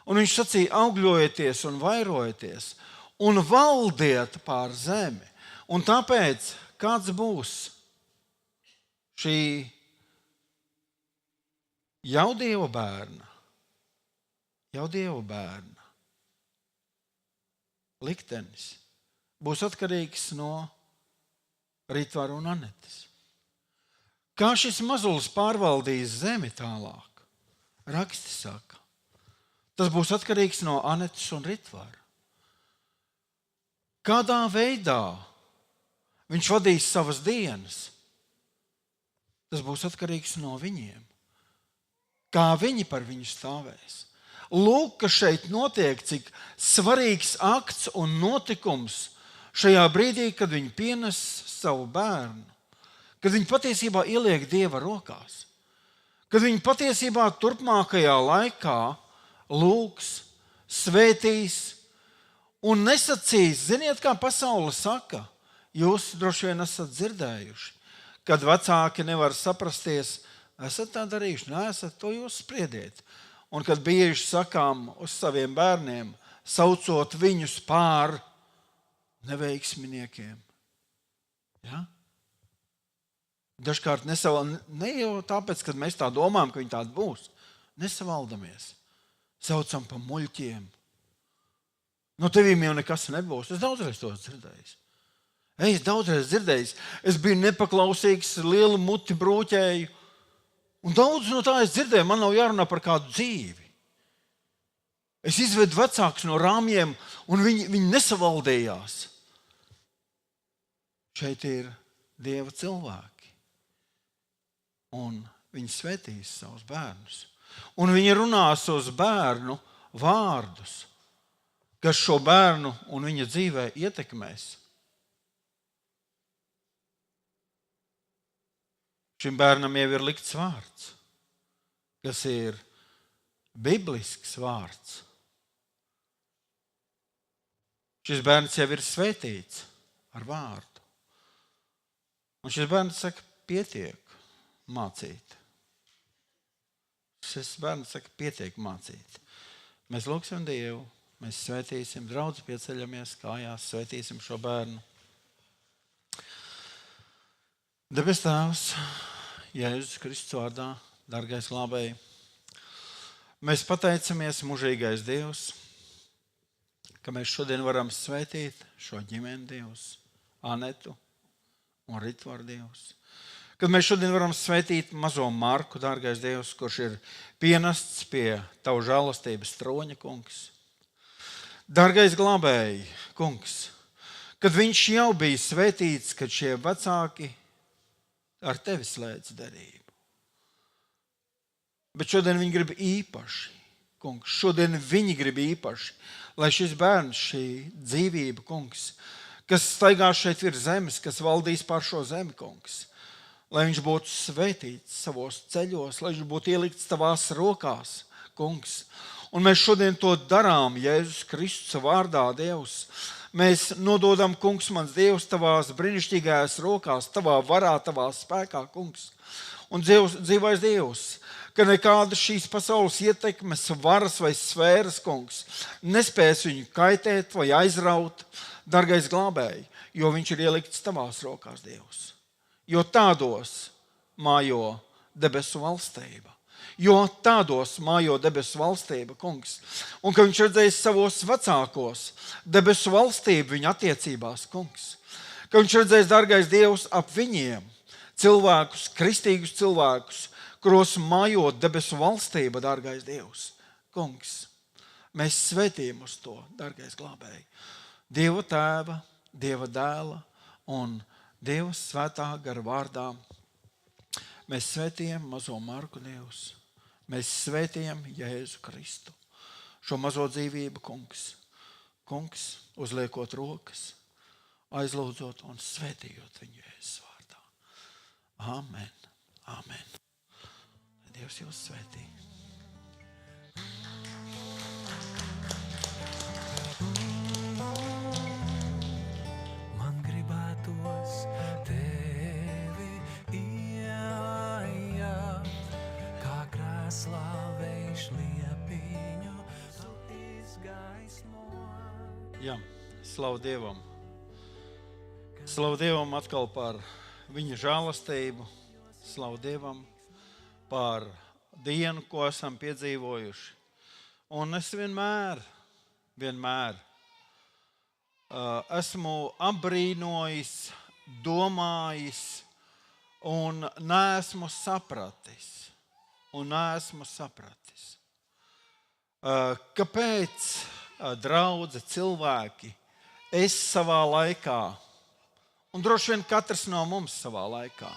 Un viņš sacīja: augļojieties un vairojieties un valdiet pār zemi. Un tāpēc kāds būs šī jau Dieva bērna liktenis? Būs atkarīgs no Ritvaru un Anetes. Kā šis mazulis pārvaldīs zemi tālāk? Raksti saka, tas būs atkarīgs no Anetes un Ritvara. Kādā veidā viņš vadīs savas dienas? Tas būs atkarīgs no viņiem. Kā viņi par viņu stāvēs. Lūk, kas šeit notiek, cik svarīgs akts un notikums šajā brīdī, kad viņi pienes savu bērnu. Kad viņi patiesībā ieliek Dieva rokās. Kad viņi patiesībā turpmākajā laikā lūgs, svētīs un nesacīs. Ziniet, kā pasaule saka, jūs droši vien esat dzirdējuši, kad vecāki nevar saprasties, esat tā darījuši, neesat, to jūs spriediet. Un kad bieži sakām uz saviem bērniem, saucot viņus pār neveiksminiekiem. Ja? Dažkārt ne jau tāpēc, ka mēs tā domājam, ka viņi tādi būs. Nesavaldamies. Saucam pa muļķiem. No tevīm jau nekas nebūs. Es daudzreiz to dzirdējis. Es daudzreiz dzirdējis. Es biju nepaklausīgs, lielu muti brūķēju. Un daudz no tā es dzirdēju, man nav jārunā par kādu dzīvi. Es izvedu vecākus no rāmjiem, un viņi nesavaldījās. Šeit ir Dieva cilvēki. Un viņi svētīs savus bērnus. Un viņi runās uz bērnu vārdus, kas šo bērnu un viņa dzīvē ietekmēs. Šim bērnam jau ir likts vārds, kas ir biblisks vārds. Šis bērns jau ir svētīts ar vārdu. Un šis bērns saka, pietiek mācīt. Šis bērns saka, pietiek mācīt. Mēs lūgsim Dievu, mēs svētīsim, draudz pieceļamies kājās, svētīsim šo bērnu. Debes Tēvs, Jēzus Kristus vārdā, dargais glābēji, mēs pateicamies, mūžīgais Dievs, ka mēs šodien varam svētīt šo ģimeni Dievs, Anetu un Ritvaru Dievs. Kad mēs šodien varam svētīt mazo Marku, dārgais Dievs, kurš ir pienests pie Tavu žēlastības troņa, kungs. Dārgais glābēji, kungs, kad viņš jau bija svētīts, kad šie vecāki ar Tevi slēdz derību. Bet šodien viņi grib īpaši, kungs, šodien viņi grib īpaši, lai šis bērns, šī dzīvība, kungs, kas staigā šeit ir zemes, kas valdīs pār šo zemi, kungs, lai viņš būtu svētīts savos ceļos, lai viņš būtu ielikts Tavās rokās, kungs. Un mēs šodien to darām, Jēzus Kristus vārdā, Dievs. Mēs nododam, kungs, mans Dievs, Tavās brīnišķīgajās rokās, Tavā varā, Tavā spēkā, kungs. Un dzīvais Dievs, ka nekāda šīs pasaules ietekmes, varas vai sfēras, kungs, nespēs viņu kaitēt vai aizraut, dargais glābēji, jo viņš ir ielikts Tavās rokās, Dievs. Jo tādos mājo debesu valstība. Jo tādos mājo debesu valstība, kungs. Un ka viņš redzējis savos vecākos debesu valstību viņa attiecībās, kungs. Ka viņš redzējis, dargais Dievs, ap viņiem cilvēkus, kristīgus cilvēkus, kuros mājo debesu valstība, dargais Dievs, kungs. Mēs svētījam uz to, dargais glābēji. Dieva Tēva, Dieva Dēla un Dieva svētā gara vārdā. Mēs svētījam mazo Marku, Dievs. Mēs svētījam Jēzu Kristu. Šo mazo dzīvību, kungs. Kungs, uzliekot rokas, aizlūdzot un svētījot viņu Jēzus vārdā. Amen. Amen. Dievs jūs svētī. Jā, slavu Dievam. Slavu Dievam atkal par viņa žēlastību. Slavu Dievam par dienu, ko esam piedzīvojuši. Un es vienmēr esmu apbrīnojis domājis un neesmu sapratis. Kāpēc, draudze, cilvēki, es savā laikā, un droši vien katrs no mums savā laikā,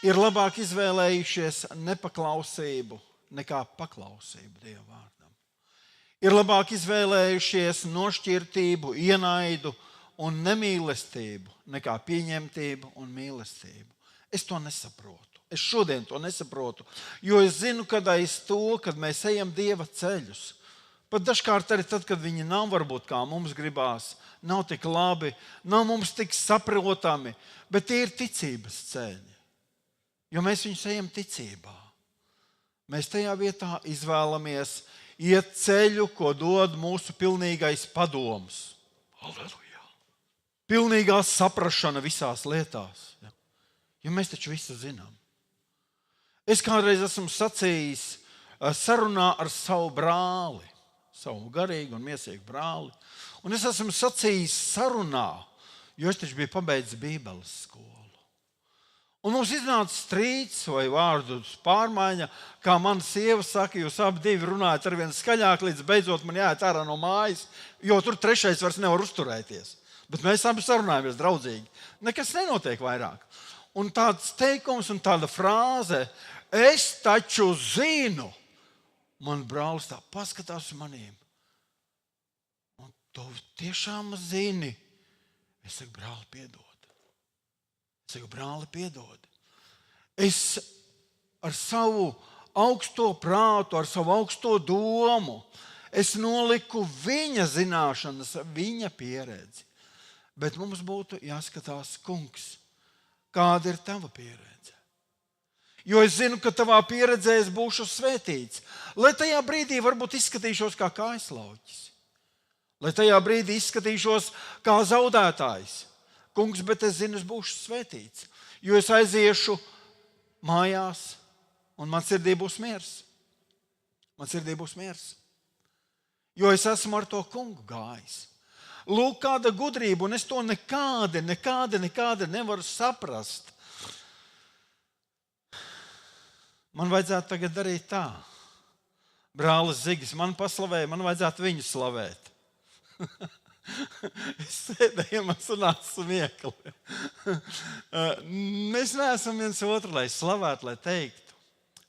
ir labāk izvēlējušies nepaklausību nekā paklausību Dieva vārdam. Ir labāk izvēlējušies nošķirtību, ienaidu un nemīlestību nekā pieņemtību un mīlestību. Es to nesaprotu. Es šodien to nesaprotu, jo es zinu, ka aiz to, kad mēs ejam Dieva ceļus, pat dažkārt arī tad, kad viņi nav varbūt kā mums gribās, nav tik labi, nav mums tik saprotami, bet tie ir ticības ceļi. Jo mēs viņus ejam ticībā. Mēs tajā vietā izvēlamies iet ceļu, ko dod mūsu pilnīgais padoms. Halleluja! Pilnīgā saprašana visās lietās. Jo mēs taču visu zinām. Es kādreiz esmu sacījis sarunā ar savu brāli, savu garīgu un miesīgu brāli. Un es esmu sacījis sarunā, jo es taču biju pabeidzis Bībeles skolu. Un mums iznāca strīds vai vārdu pārmaiņa, kā mana sieva saka, jūs abi divi runājat ar vien skaļāk, līdz beidzot man jāiet ārā no mājas, jo tur trešais vairs nevar uzturēties. Bet mēs abi sarunājamies draudzīgi. Nekas nenotiek vairāk. Un tāds teikums un tāda frāze, es taču zinu, man brālis tā paskatās uz maniem. Un tu tiešām zini. Es saku, brāli, piedod. Es ar savu augsto prātu, ar savu augsto domu, es noliku viņa zināšanas, viņa pieredzi. Bet mums būtu jāskatās, kungs, kāda ir tava pieredze? Jo es zinu, ka tavā pieredzē es būšu svētīts. Lai tajā brīdī varbūt izskatīšos kā kaislauķis. Lai tajā brīdī izskatīšos kā zaudētājs. Kungs, bet es zinu, es būšu svētīts. Jo es aiziešu mājās un man sirdī būs miers. Jo es esmu ar to kungu gājis. Lūk, kāda gudrība, un es to nekādi nevaru saprast. Man vajadzētu tagad darīt tā. Brālis Zigis man paslavēja, man vajadzētu viņu slavēt. Es sēdēju, man sanāca smiekli. Mēs neesam viens otru, lai slavētu, lai teiktu.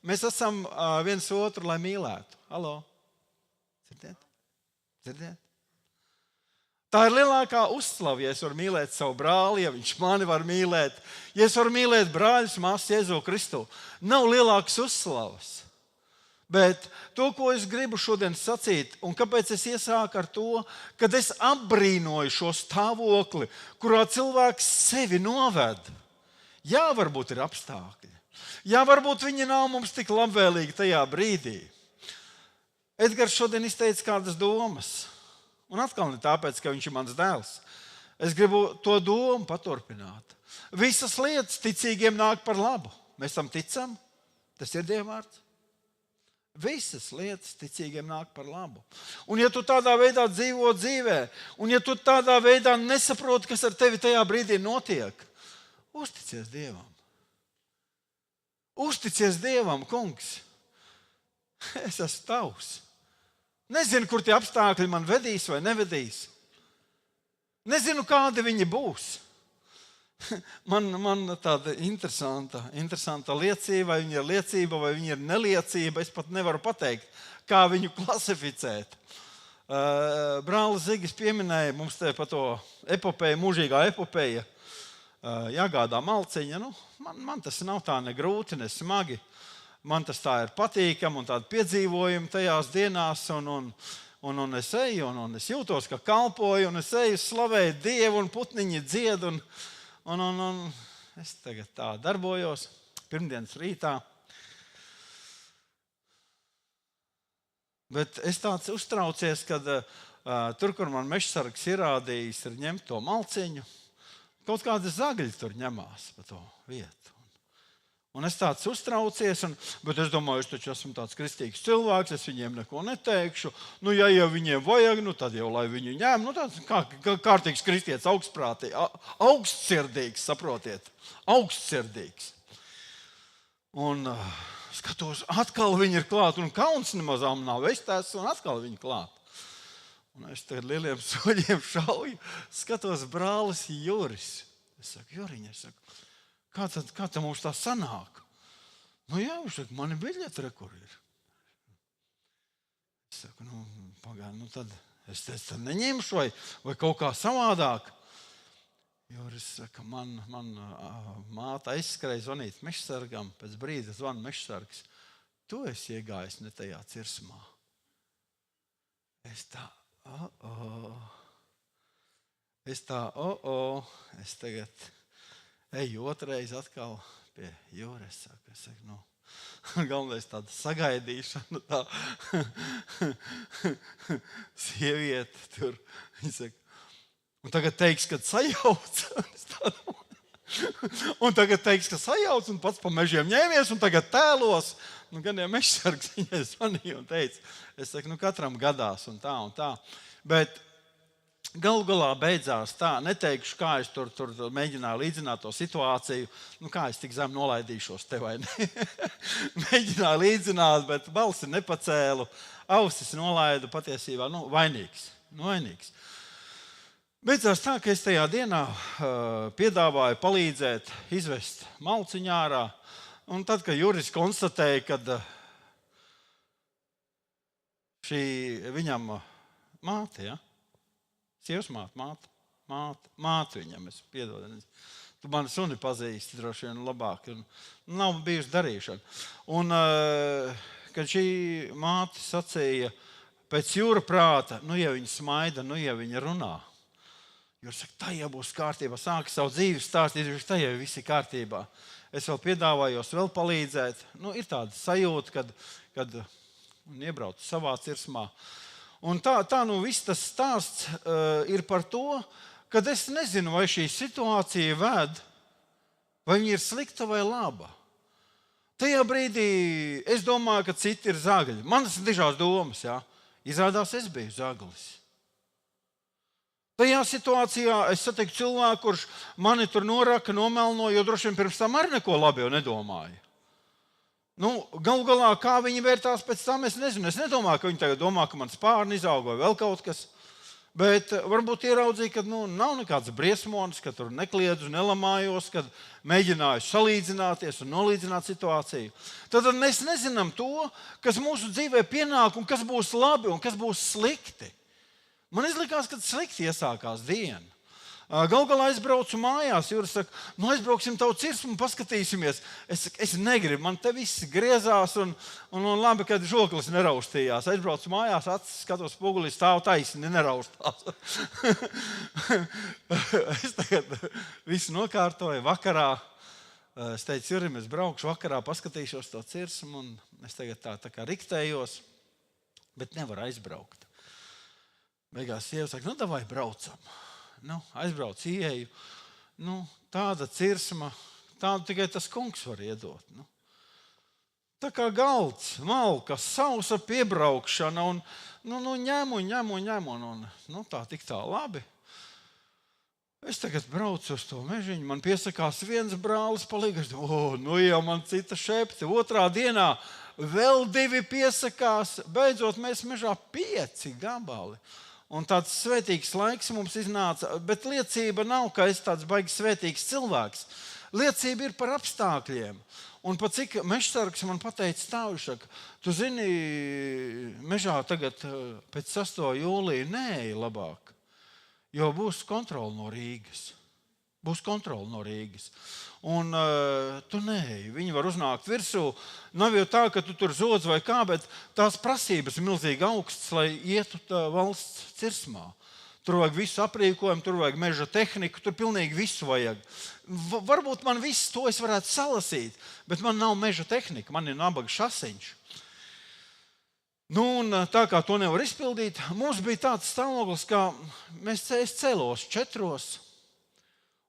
Mēs esam viens otru, lai mīlētu. Halo? Dzirdiet? Tā ir lielākā uzslava, ja es varu mīlēt savu brāli, ja viņš mani var mīlēt. Ja es varu mīlēt brāļus, māsas Jēzu Kristu, nav lielākas uzslavas. Bet to, ko es gribu šodien sacīt, un kāpēc es iesāku ar to, kad es apbrīnoju šo stāvokli, kurā cilvēks sevi noved. Jā, varbūt ir apstākļi. Jā, varbūt viņi nav mums tik labvēlīgi tajā brīdī. Edgars šodien izteica kādas domas. Un atkal ne tāpēc, ka viņš ir mans dēls. Es gribu to domu paturpināt. Visas lietas ticīgiem nāk par labu. Mēs tam ticam. Tas ir Dieva vārds. Visas lietas ticīgiem nāk par labu. Un ja tu tādā veidā dzīvo dzīvē, un ja tu tādā veidā nesaproti, kas ar tevi tajā brīdī notiek, uzticies Dievam. Uzticies Dievam, kungs. Es esmu tavs. Nezinu, kur tie apstākļi man vedīs vai nevedīs. Nezinu, kādi viņi būs. Man tāda interesanta liecība, vai viņa ir liecība, vai viņa ir neliecība. Es pat nevaru pateikt, kā viņu klasificēt. Brālis Zigis pieminēja mums te par to epopeju, mūžīgā epopeja. Jāgādā malciņa. Man tas nav tā ne grūti, ne smagi. Man tas tā ir patīkami un tādi piedzīvojumi tajās dienās. Un es eju, un es jūtos, ka kalpoju, un es eju slavēju Dievu, un putniņi dzied. Un es tagad tā darbojos pirmdienas rītā. Bet es tāds uztraucies, kad tur, kur man mežsargs ierādījis, ir ņemt to malciņu. Kaut kāda zagļi tur ņemās pa to vietu. Un es tāds uztraucies, bet es domāju, es taču esmu tāds kristīgs cilvēks, es viņiem neko neteikšu. Nu, ja jau viņiem vajag, nu, tad jau lai viņi ņem. Nu, tāds kārtīgs kristietis, augstsirdīgs, saprotiet, augstsirdīgs. Un skatos, atkal viņi ir klāt, un kauns nemazām nav. Es esmu un atkal viņi klāt. Un es tagad lieliem soļiem šauju, skatos brālis Juris. Es saku, Juriņ, kā tad mums tā sanāk? Nu jā, viņš saka, mani biļeti kur ir. Es saku, nu pagaidi, nu tad es tad neņemšu vai kaut kā savādāk. Juris saka, man māte aizskrēja zvanīt mežsargam, pēc brīža zvana mežsargs. Tu esi iegājis ne tajā cirsmā. Es tā, es tagad eju otrais atkal pie Jūras. Es saku, nu, galvenais tāda sagaidīšana, tā sieviete tur. Viņa saka, un tagad teiks, kad sajauc. Un tagad teiks, ka sajauc un pats pa mežiem ņēmies un tagad tēlos. Nu, gan jau mežsargs viņai zvanīja un teica, es saku, nu katram gadās un tā un tā. Bet galu galā beidzās tā, neteikšu, kā es tur mēģināju līdzināt to situāciju, nu kā es tik zem nolaidīšos te vai ne. Mēģināju līdzināt, bet balsi nepacēlu, ausis nolaidu patiesībā, nu vainīgs. Beidzās tā, ka es tajā dienā piedāvāju palīdzēt izvest malciņu ārā, un tad, kad Juris konstatēja, kad šī viņam māte, ja? Sievas māte viņam, es piedodu. Tu mani suni pazīsti droši vien labāk, un nav bijusi darīšana. Un, kad šī māte sacīja pēc Jūra prāta, nu, ja viņa smaida, nu, ja viņa runā, Jūra saka, tā jau būs kārtībā, sāka savu dzīvi stāstīt, tā jau viss ir kārtībā. Es vēl piedāvājos vēl palīdzēt. Nu, ir tāda sajūta, kad iebraucu savā cirsmā. Un tā nu viss tas stāsts ir par to, kad es nezinu, vai šī situācija ved, vai viņa ir slikta vai laba. Tajā brīdī es domāju, ka citi ir zagļi. Manas dižās domas, jā. Izrādās, es biju zaglis. Tajā situācijā es satiku cilvēku, kurš mani tur noraka, nomelno, jo droši vien pirms tam arī neko labi jau nedomāju. Nu, galu galā, kā viņi vērtās pēc tam, es nezinu. Es nedomāju, ka viņi tagad domā, ka man spārni izaug vai vēl kaut kas. Bet varbūt ieraudzīju, ka nav nekāds briesmonis, ka tur nekliedzu, nelamājos, kad mēģināju salīdzināties un nolīdzināt situāciju. Tad mēs nezinām to, kas mūsu dzīvē pienāk un kas būs labi un kas būs slikti. Man izlikās, ka slikti iesākās diena. Galu galā aizbraucu mājās, Jūra saka, nu aizbrauksim tavu cirsmu un paskatīsimies. Es saku, es negribu, man te viss griezās un labi, kad žoklis neraustījās. Aizbraucu mājās, skatos spogulī, stāv taisni, neraustās. Es tagad visu nokārtoju vakarā. Es teicu, Jurim, es braukšu vakarā, paskatīšos to cirsmu un es tagad tā kā riktējos, bet nevaru aizbraukt. Beigās sieva saka, nu, davai braucam. Nu, aizbrauc ieeju. Nu, tāda cirsma, tādu tikai tas kungs var iedot. Nu. Tā kā galds, malka, sausa piebraukšana un ņem un tā tik tā labi. Es tagad braucu uz to mežiņu, man piesakās viens brālis palīgs. Nu jau man cita šepte. Otrā dienā vēl 2 piesakās. Beidzot mēs mežā 5 gabali. Un tāds svētīgs laiks mums iznāca, bet liecība nav, ka es tāds baigi svētīgs cilvēks. Liecība ir par apstākļiem. Un pat cik mežsargs man pateica tā, viņš saka, tu zini, mežā tagad pēc 6. jūlija neej labāk, jo būs kontrole no Rīgas. Un tu neej, viņi var uznākt virsū. Nav jau tā, ka tu tur zodz vai kā, bet tās prasības ir milzīgi augstas, lai ietu valsts cirsmā. Tur vajag visu aprīkojumu, tur vajag meža tehniku, tur pilnīgi visu vajag. Varbūt man viss to es varētu salasīt, bet man nav meža tehnika, man ir nabaga šasiņš. Nu, un tā kā to nevar izpildīt, mums bija tāds stāvoklis, ka es cēlos 4.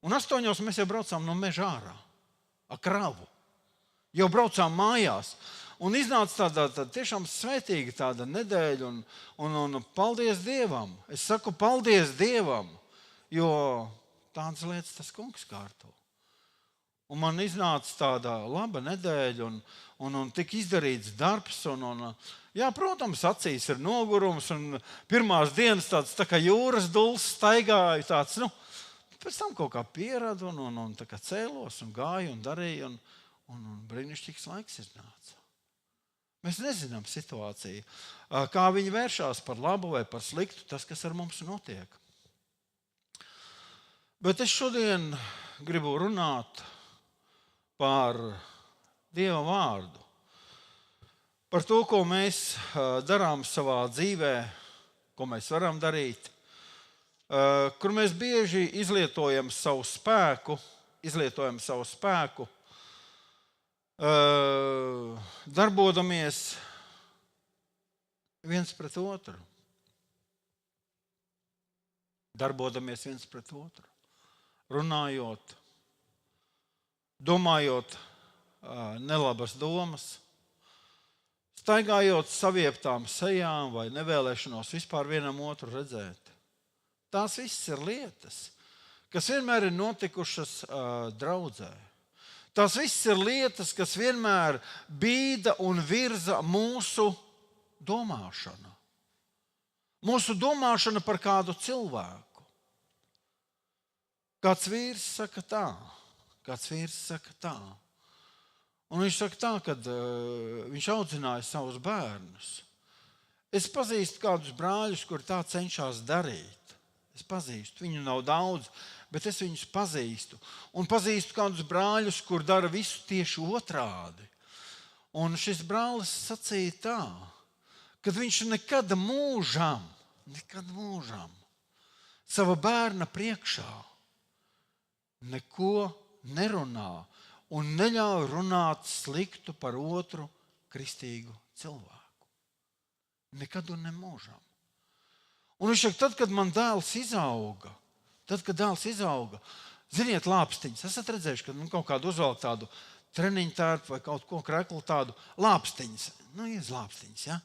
Un 8. mēs jau braucām no meža ārā ar kravu. Jau braucām mājās. Un iznāca tāda tiešām svētīga tāda nedēļa. Un paldies Dievam. Es saku paldies Dievam, jo tādas lietas tas kungs kārto. Un man iznāca tāda laba nedēļa, un tika izdarīts darbs. Jā, protams, acīs ir nogurums, un pirmās dienas tāds tā kā jūras dulls staigāju. Pēc tam kaut kā pieradu, un tā kā cēlos, un gāju, un darīju, un brīnišķīgs laiks iznāca. Mēs nezinām situāciju, kā viņi vēršās par labu vai par sliktu, tas, kas ar mums notiek. Bet es šodien gribu runāt par Dieva vārdu, par to, ko mēs darām savā dzīvē, ko mēs varam darīt, kur mēs bieži izlietojam savu spēku, darbodamies viens pret otru. Runājot, domājot nelabas domas, staigājot savieptām sejām vai nevēlēšanos vispār vienam otru redzēt. Tās viss ir lietas, kas vienmēr ir notikušas draudzē. Tās viss ir lietas, kas vienmēr bīda un virza mūsu domāšanu. Mūsu domāšana par kādu cilvēku. Kāds vīrs saka tā. Un viņš saka tā, kad viņš audzināja savus bērnus. Es pazīstu kādus brāļus, kuri tā cenšas darīt. Es pazīstu, viņu nav daudz, bet es viņus pazīstu. Un pazīstu kādus brāļus, kur dara visu tieši otrādi. Un šis brālis sacīja tā, ka viņš nekad mūžam sava bērna priekšā neko nerunā un neļauj runāt sliktu par otru kristīgu cilvēku. Nekad un nemūžam. Un viņš saka, tad, kad man dēls izauga, ziniet, lāpstiņas, esat redzējuši, kad kaut kādu uzvelk tādu treniņu tērpu vai kaut ko kreklu tādu lāpstiņas. Lāpstiņas, ja?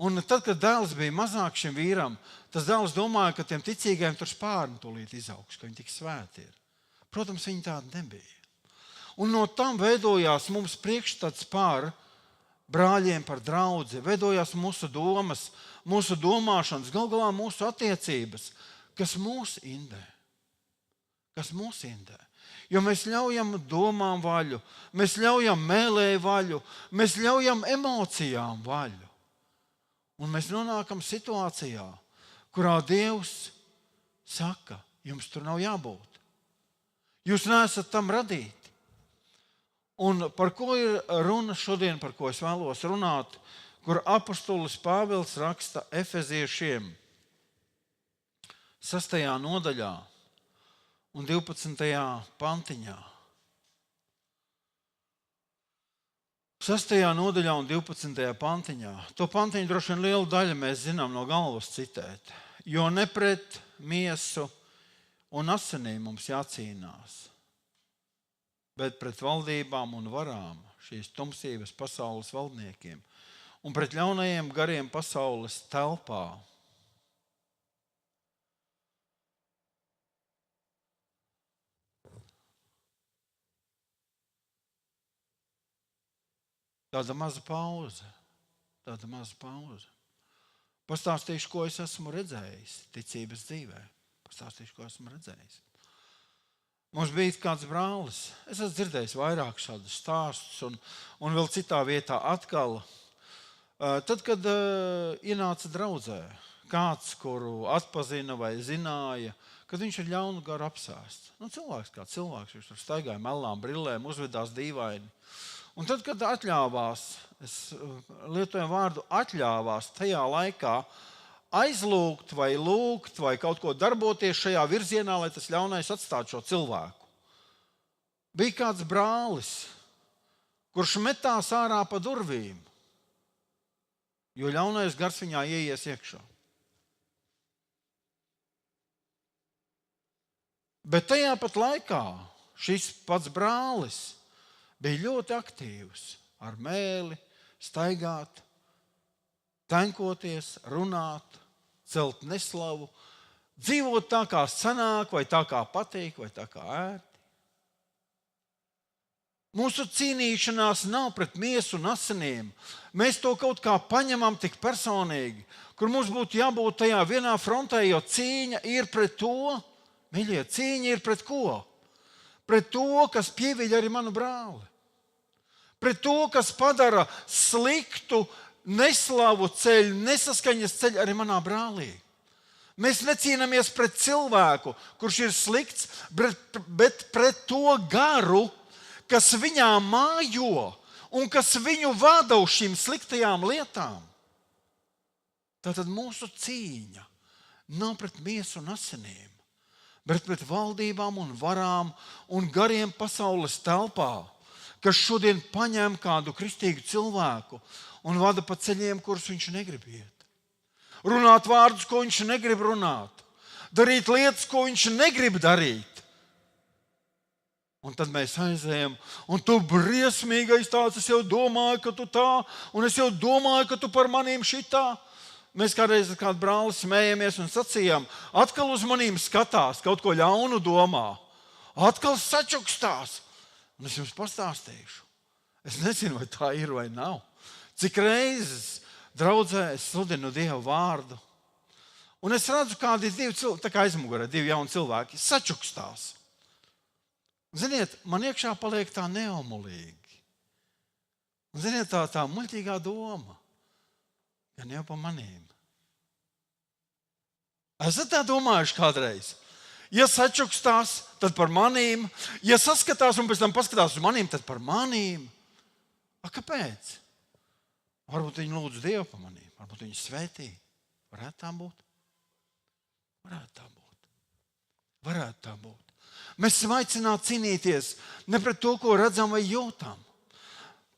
Un tad, kad dēls bija mazāk šim vīram, tas dēls domāja, ka tiem ticīgajiem tur spārni tūlīt izaugs, ka viņi tik svēti ir. Protams, viņi tādi nebija. Un no tam veidojās mums priekšstats par brāļiem, par draudzi, veidojās mūsu domas, mūsu domāšanas, gal galā mūsu attiecības, kas mūs indē. Jo mēs ļaujam domām vaļu, mēs ļaujam mēlēju vaļu, mēs ļaujam emocijām vaļu. Un mēs nonākam situācijā, kurā Dievs saka, jums tur nav jābūt. Jūs neesat tam radīti. Un par ko ir runa šodien, par ko es vēlos runāt, kur apostolis Pāvils raksta Efeziešiem 6. nodaļā un 12. pantiņā. 6. nodaļā un 12. pantiņā. To pantiņu droši vien lielu daļu mēs zinām no galvas citēt. Jo ne pret miesu un asinīm mums jācīnās, bet pret valdībām un varām, šīs tumsības pasaules valdniekiem, un pret ļaunajiem gariem pasaules telpā. Tāda maza pauze. Pastāstīšu, ko es esmu redzējis ticības dzīvē. Mums bija kāds brālis. Es esmu dzirdējis vairāk šādus stāstus, un vēl citā vietā atkal. Tad, kad ienāca draudzē kāds, kuru atpazina vai zināja, kad viņš ir ļaunu garu apsēsts. Cilvēks kā cilvēks, viņš tur staigāja mellām, brillēm, uzvedās dīvaini. Un tad, kad atļāvās, es lietoju vārdu atļāvās tajā laikā, aizlūgt vai lūgt vai kaut ko darboties šajā virzienā, lai tas ļaunais atstātu šo cilvēku. Bija kāds brālis, kurš metās ārā pa durvīm, jo ļaunais gars viņā ieies iekšā. Bet tajā pat laikā šis pats brālis bija ļoti aktīvs, ar mēli, staigāt, tenkoties, runāt, celt neslavu, dzīvot tā, kā sanāk, vai tā, kā patīk, vai tā, kā ērti. Mūsu cīnīšanās nav pret miesu un asinīm. Mēs to kaut kā paņemam tik personīgi, kur mums būtu jābūt tajā vienā frontē, jo cīņa ir pret to, mīļie, cīņa ir pret ko? Pret to, kas pieviļ arī manu brāli. Pret to, kas padara sliktu, neslavu ceļu, nesaskaņas ceļu arī manā brālī. Mēs necīnāmies pret cilvēku, kurš ir slikts, bet pret to garu, kas viņā mājo un kas viņu vada uz šīm sliktajām lietām. Tātad mūsu cīņa nav pret miesu un asinīm, bet pret valdībām un varām un gariem pasaules telpā, kas šodien paņem kādu kristīgu cilvēku un vada pa ceļiem, kurus viņš negrib iet. Runāt vārdus, ko viņš negrib runāt. Darīt lietas, ko viņš negrib darīt. Un tad mēs aizējam, un tu briesmīgais tāds, es jau domāju, ka tu tā, un es jau domāju, ka tu par manīm šitā. Mēs kādreiz ar kādu brāli smējamies un sacījām, atkal uz manīm skatās, kaut ko ļaunu domā. Atkal sačukstās. Un es jums pastāstīšu. Es nezinu, vai tā ir vai nav. Cik reizes draudzē es sludinu Dievu vārdu. Un es redzu, kādi divi cilvēki, tā kā aizmugurē, divi jauni cilvēki, sačukstās. Ziniet, man iekšā paliek tā neomulīgi. Un ziniet, tā muļķīgā doma. Gan jau pa manīm. Esat tā domājuši kādreiz? Ja sačukstās, tad par manīm. Ja saskatās un pēc tam paskatās uz manīm, tad par manīm. Kāpēc? Varbūt viņi lūdz Dievu par manīm. Varbūt viņi svētī. Varētu tā būt? Varētu tā būt. Varētu tā būt. Mēs esam aicināti cīnīties ne pret to, ko redzam vai jūtam.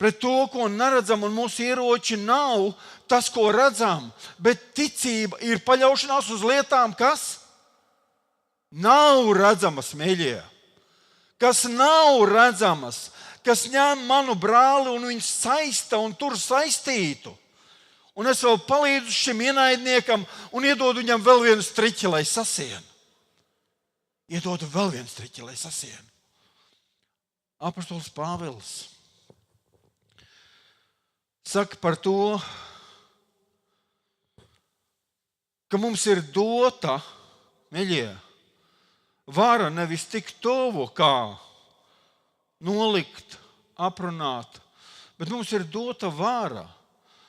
Pret to, ko neredzam, un mūsu ieroči nav tas, ko redzam, bet ticība ir paļaušanās uz lietām, kas nav redzamas, mīļie. Kas nav redzamas, kas ņem manu brāli un viņu saista un tur saistītu. Un es vēl palīdzu šim ienaidniekam un iedodu viņam vēl vienu striķi, lai sasien. Iedodu vēl vienu striķi, lai sasien. Apostols Pāvils saka par to, ka mums ir dota, mīļie, vara nevis tik tuvu, kā nolikt, aprunāt, bet mums ir dota vara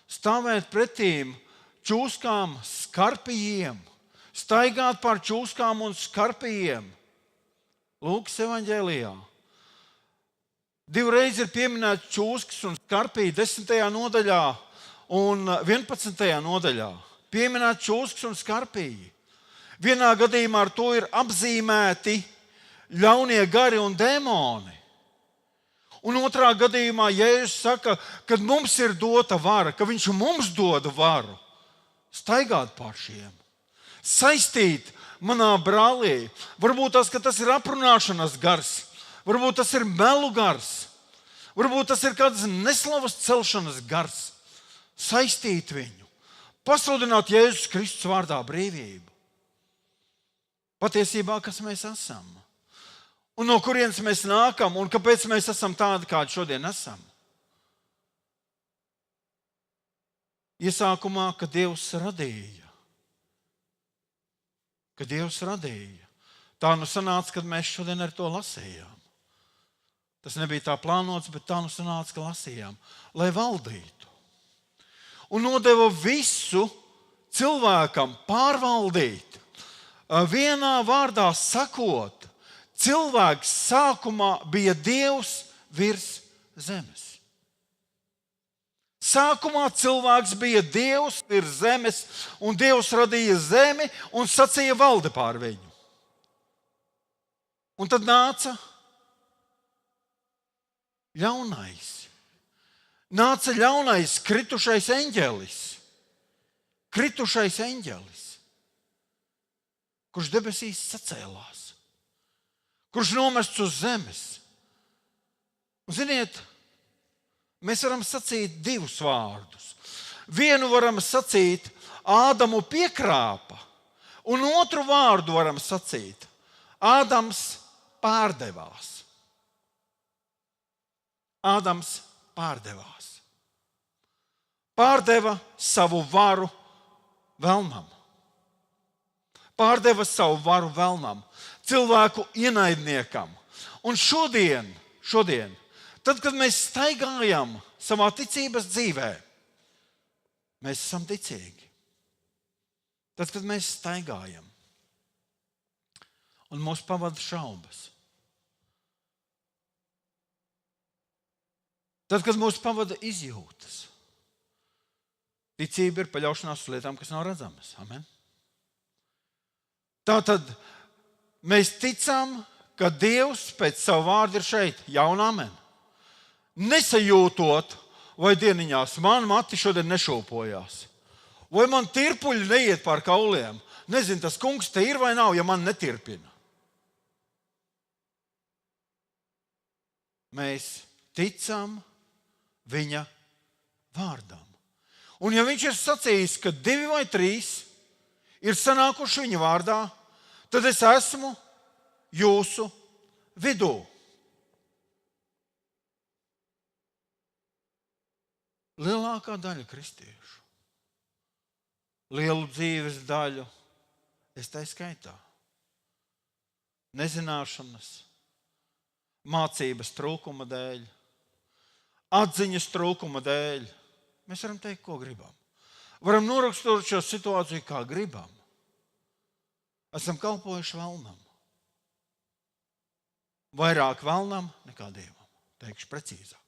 stāvēt pretīm čūskām, skarpijiem, staigāt pār čūskām un skarpijiem. Lūkas evaņģēlijā. Divreiz ir pieminēts čūskas un skarpiji 10. nodaļā un 11. nodaļā. Pieminēts čūskas un skarpiji. Vienā gadījumā ar to ir apzīmēti ļaunie gari un dēmoni. Un otrā gadījumā Jēzus saka, ka mums ir dota vara, ka viņš mums dod varu staigāt pār šiem. Saistīt manā brālī. Varbūt tas ir aprunāšanas gars, varbūt tas ir melu gars, varbūt tas ir kāds neslavas celšanas gars. Saistīt viņu, pasludināt Jēzus Kristus vārdā brīvību. Patiesībā, kas mēs esam? Un no kurienes mēs nākam un kāpēc mēs esam tādi, kādi šodien esam? Iesākumā, kad Dievs radīja. Tā nu sanāca, kad mēs šodien ar to lasījām. Tas nebija tā plānots, bet tā nu sanāca, ka lasījām, lai valdītu. Un nodeva visu cilvēkam pārvaldīt. Vienā vārdā sakot, cilvēks sākumā bija Dievs virs zemes. Sākumā cilvēks bija Dievs virs zemes, un Dievs radīja zemi un sacīja valdi pār viņu. Un tad nāca ļaunais. Nāca ļaunais, kritušais eņģelis. Kritušais eņģelis, kurš debesīs sacēlās, kurš nomests uz zemes. Un, ziniet, mēs varam sacīt divus vārdus. Vienu varam sacīt Ādamu piekrāpa, un otru vārdu varam sacīt Ādams pārdevās. Ādams pārdevās. Pārdeva savu varu velnam. Pārdeva savu varu velnam, cilvēku ienaidniekam. Un šodien, tad, kad mēs staigājam savā ticības dzīvē, mēs esam ticīgi. Tad, kad mēs staigājam un mūs pavada šaubas, tad, kad mūs pavada izjūtas, ticība ir paļaušanās uz lietām, kas nav redzamas. Amen. Tātad mēs ticam, ka Dievs pēc savu vārdu ir šeit. Jā un amen. Nesajūtot, vai dieniņās man mati šodien nešūpojās. Vai man tirpuļi neiet pār kauliem. Nezinu, tas kungs te ir vai nav, ja man netirpina. Mēs ticam viņa vārdam. Un ja viņš ir sacījis, ka 2 vai 3 ir sanākuši viņa vārdā, tad es esmu jūsu vidū. Lielākā daļa kristiešu, lielu dzīves daļu, es tai skaitā, nezināšanas, mācības trūkuma dēļ, atziņas trūkuma dēļ, mēs varam teikt, ko gribam. Varam noraksturot šo situāciju, kā gribam. Esam kalpojuši velnam. Vairāk velnam nekā Dievam, teikšu precīzāk.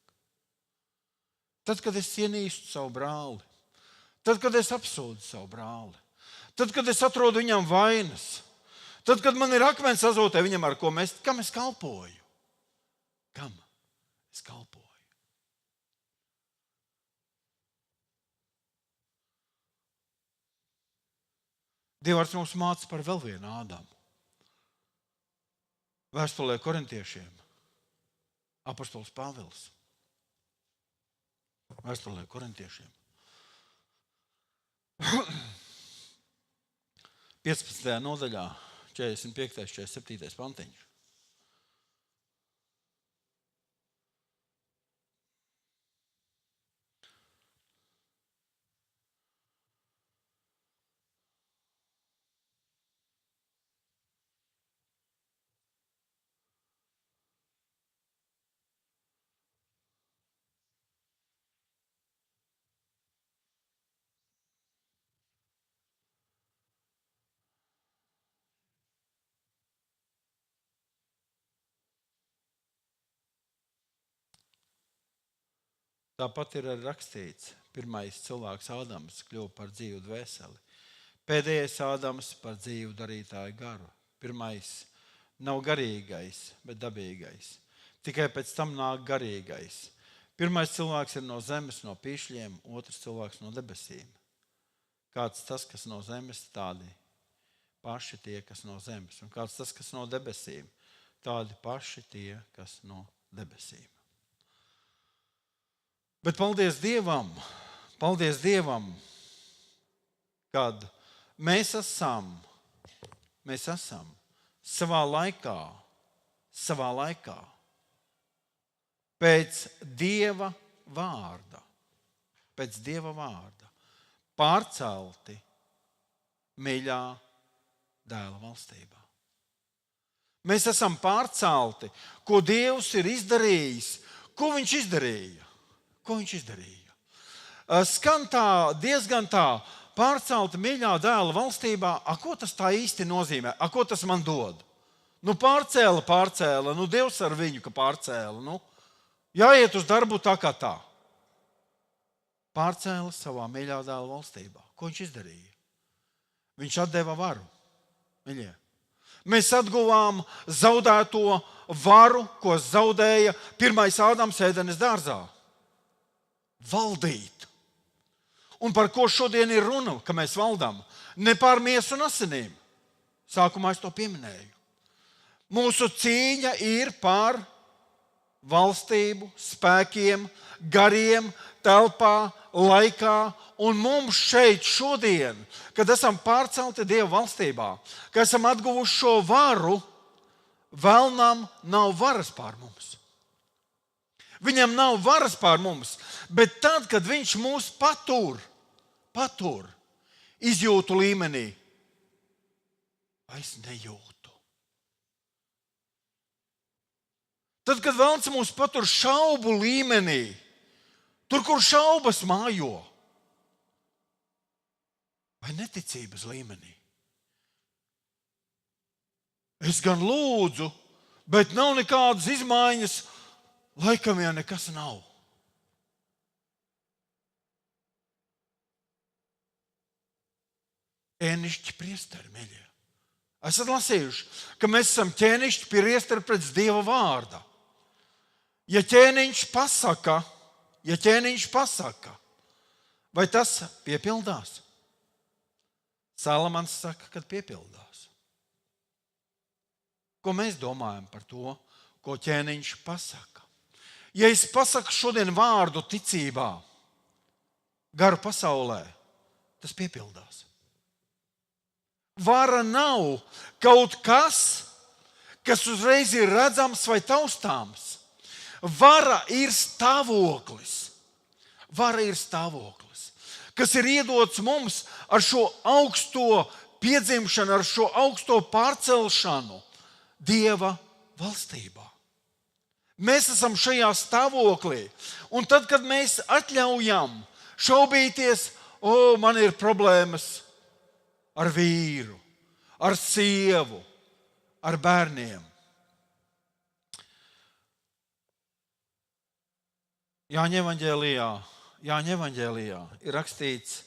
Tad, kad es ienīstu savu brāli, tad, kad es apsūdu savu brāli, tad, kad es atrodu viņam vainas, tad, kad man ir akmens azotē viņam, kam es kalpoju? Kam es kalpoju? Dievs mums māca par vēl vienu Ādamu. Vēstulē korintiešiem apostols Pāvils. Vēstulē korintiešiem 15. nodaļā 45. 47. pantiņš. Tāpat ir arī rakstīts, pirmais cilvēks Ādams kļuva par dzīvu dvēseli. Pēdējais Ādams par dzīvu darītāju garu. Pirmais nav garīgais, bet dabīgais. Tikai pēc tam nāk garīgais. Pirmais cilvēks ir no zemes, no pīšļiem, otrs cilvēks no debesīm. Kāds tas, kas no zemes, tādi paši tie, kas no zemes. Un kāds tas, kas no debesīm, tādi paši tie, kas no debesīm. Bet paldies Dievam, kad mēs esam savā laikā pēc Dieva vārda pārcelti mīļā dēla valstībā. Mēs esam pārcelti, ko Dievs ir izdarījis, ko viņš izdarīja. Skan tā, diezgan tā, pārcelta mīļā dēla valstībā. Ko tas tā īsti nozīmē? Ko tas man dod? Pārcēla. Dievs ar viņu, ka pārcēla. Jāiet uz darbu tā kā tā. Pārcēla savā mīļā dēla valstībā. Ko viņš izdarīja? Viņš atdeva varu. Mīļie. Mēs atguvām zaudēto varu, ko zaudēja pirmais Ādams Ēdenes dārzā. Valdīt. Un par ko šodien ir runa, ka mēs valdām? Ne pār miesu un asinīm. Sākumā es to pieminēju. Mūsu cīņa ir par valstību, spēkiem, gariem, telpā, laikā, un mums šeit šodien, kad esam pārcelti Dieva valstībā, kad esam atguvuši šo varu, vēlnam nav varas pār mums. Viņam nav varas pār mums, bet tad, kad viņš mūs patur izjūtu līmenī, es nejūtu. Tad, kad vēlns mūs patur šaubu līmenī, tur, kur šaubas mājo, vai neticības līmenī. Es gan lūdzu, bet nav nekādas izmaiņas, laikam jau nekas nav. Ķēnišķi priesteri, mīļie. Esat lasījuši, ka mēs esam ķēnišķi priesteri pēc Dieva vārda. Ja ķēniņš pasaka, vai tas piepildās? Salamans saka, kad piepildās. Ko mēs domājam par to, ko ķēniņš pasaka? Ja es pasaku šodien vārdu ticībā, garu pasaulē, tas piepildās. Vara nav kaut kas, kas uzreiz ir redzams vai taustāms. Vara ir stāvoklis. Vara ir stāvoklis, kas ir iedots mums ar šo augsto piedzimšanu, ar šo augsto pārcelšanu Dieva valstībā. Mēs esam šajā stāvoklī, un tad, kad mēs atļaujam šaubīties, man ir problēmas ar vīru, ar sievu, ar bērniem. Jāņa evaņģēlijā ir rakstīts,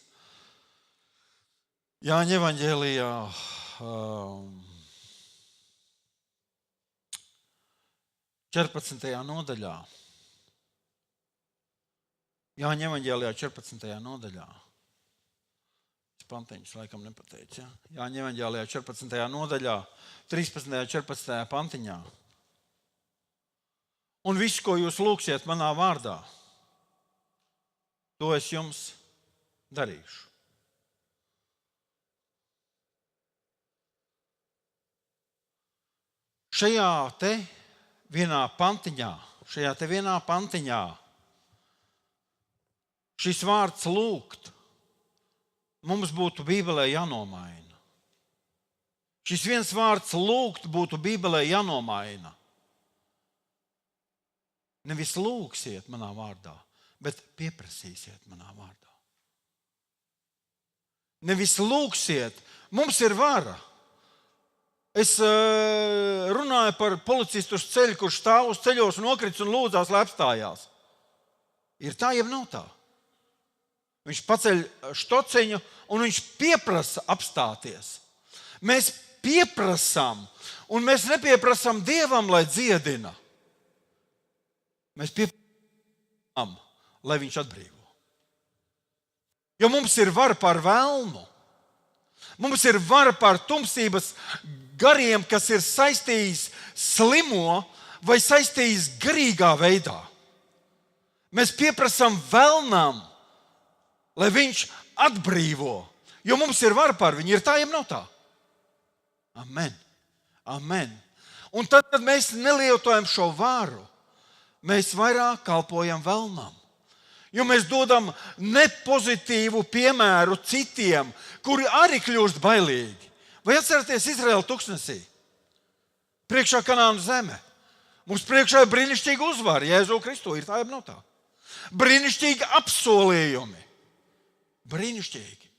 Jāņa evaņģēlijā 14. nodaļā. Jāņa evaņģēlijā 14. nodaļā. Pantiņus laikam nepateicu. Ja? Jāņa evaņģēlijā 14. nodaļā, 13. un 14. pantiņā. Un viss, ko jūs lūgsiet manā vārdā, to es jums darīšu. Šajā te vienā pantiņā šis vārds lūgt mums būtu Bībelē jānomaina. Šis viens vārds lūgt būtu Bībelē jānomaina. Nevis lūgsiet manā vārdā, bet pieprasīsiet manā vārdā. Nevis lūgsiet, mums ir vara. Es runāju par policistu uz ceļa, kurš stāv uz ceļos, nokrits un lūdzās, lai apstājās. Ir tā, jeb nav tā? Viņš paceļ štociņu un viņš pieprasa apstāties. Mēs pieprasām, un mēs nepieprasām Dievam, lai dziedina. Mēs pieprasām, lai viņš atbrīvo. Jo mums ir vara pār vēlnu. Mums ir vara pār tumsības gariem, kas ir saistījis slimo vai saistījis garīgā veidā. Mēs pieprasām vēlnam, lai viņš atbrīvo, jo mums ir vara pār viņu. Ir tā, jeb nav tā? Amen. Amen. Un tad, kad mēs nelietojam šo varu, mēs vairāk kalpojam vēlnam. Jo mēs dodam nepozitīvu piemēru citiem, kuri arī kļūst bailīgi. Vai atceraties Izraēla tuksnesī? Priekšā Kanānu zeme. Mums priekšā ir brīnišķīga uzvara Jēzu Kristu. Ir tā, jeb nav tā? Brīnišķīgi apsolījumi. Brīnišķīgi.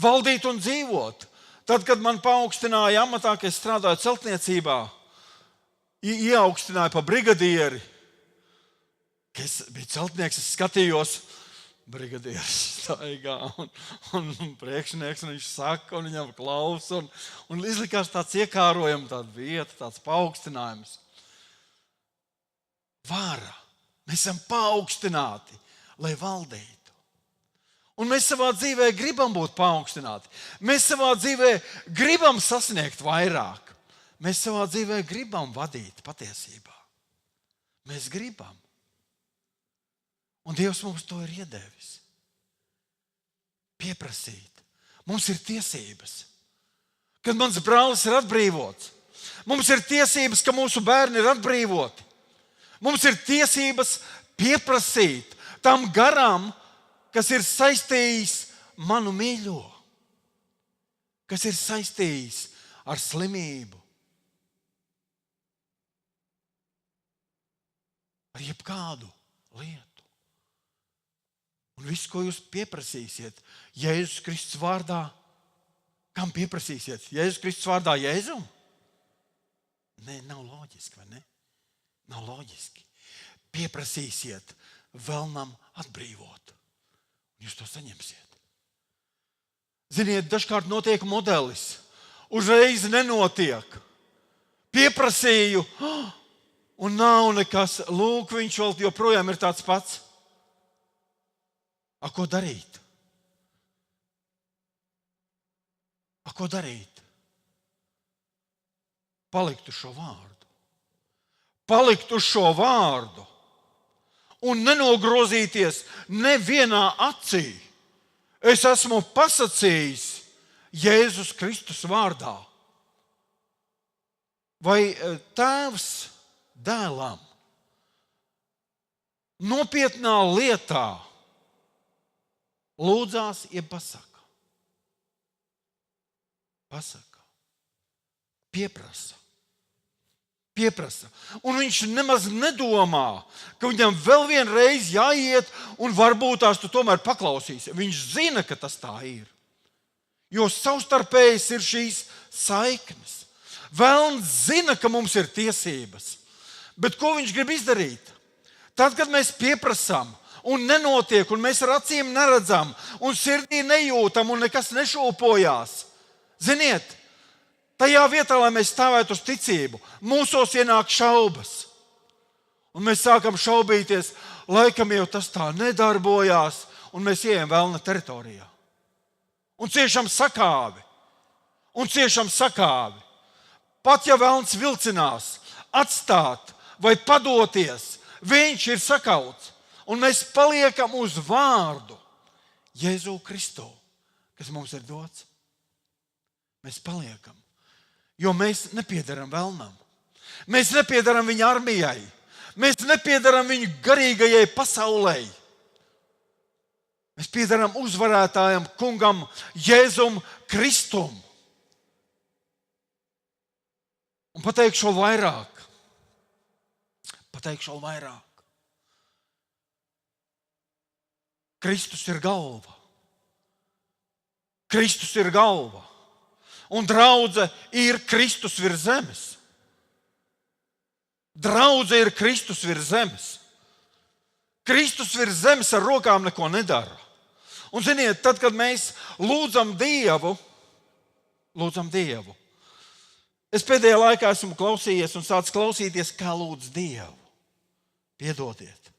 Valdīt un dzīvot. Tad, kad man paaugstināja amatā, ka es strādāju celtniecībā, ieaugstināja pa brigadieri, ka es biju celtnieks, es skatījos, brigadieris staigā un priekšnieks, un viņš saka, un viņam klausa, un izlikās tāds iekārojums, tāda vieta, tāds paaugstinājums. Vara. Mēs esam paaugstināti, lai valdītu. Un mēs savā dzīvē gribam būt paaugstināti. Mēs savā dzīvē gribam sasniegt vairāk. Mēs savā dzīvē gribam vadīt patiesībā. Mēs gribam. Un Dievs mums to ir iedevis. Pieprasīt. Mums ir tiesības. Kad mans brālis ir atbrīvots, mums ir tiesības, ka mūsu bērni ir atbrīvoti. Mums ir tiesības pieprasīt tam garam, kas ir saistījis manu mīļo, kas ir saistījis ar slimību, ar jebkādu lietu. Un viss, ko jūs pieprasīsiet, Jēzus Kristus vārdā, kam pieprasīsiet? Jēzus Kristus vārdā Jēzum? Nē, nav loģiski, vai ne? Nav loģiski. Pieprasīsiet vēlnam atbrīvot. Jūs to saņemsiet. Ziniet, dažkārt notiek modelis. Uzreiz nenotiek. Pieprasīju, un nav nekas. Lūk, viņš vēl joprojām ir tāds pats. Ko darīt? Ko darīt? Palikt uz šo vārdu. Palikt uz šo vārdu. Un nenogrozīties nevienā acī. Es esmu pasacījis Jēzus Kristus vārdā. Vai tēvs dēlam nopietnā lietā lūdzās, jeb pasaka? Pasaka. Pieprasa. Pieprasa. Un viņš nemaz nedomā, ka viņam vēl vienreiz jāiet un varbūt tās tu tomēr paklausīsi. Viņš zina, ka tas tā ir. Jo savstarpējas ir šīs saiknes. Velns zina, ka mums ir tiesības. Bet ko viņš grib izdarīt? Tad, kad mēs pieprasām un nenotiek, un mēs ar acīm neredzam, un sirdī nejūtam, un nekas nešūpojās. Ziniet, tajā vietā, lai mēs stāvētu uz ticību, mūsos ienāk šaubas. Un mēs sākam šaubīties, laikam jau tas tā nedarbojās, un mēs ejam velna teritorijā. Un ciešam sakāvi. Pat ja velns vilcinās atstāt vai padoties, viņš ir sakauts. Un mēs paliekam uz vārdu Jēzu Kristu, kas mums ir dots. Mēs paliekam, jo mēs nepiedaram velnam. Mēs nepiedaram viņa armijai. Mēs nepiedaram viņu garīgajai pasaulē. Mēs piedaram uzvarētājam, kungam, Jēzum Kristum. Un pateikšu vairāk. Kristus ir galva. Kristus ir galva. Un draudze ir Kristus virs zemes. Draudze ir Kristus virs zemes. Kristus virs zemes ar rokām neko nedara. Un ziniet, tad, kad mēs lūdzam Dievu, es pēdējā laikā esmu klausījies un sācis klausīties, kā lūdz Dievu. Piedodiet.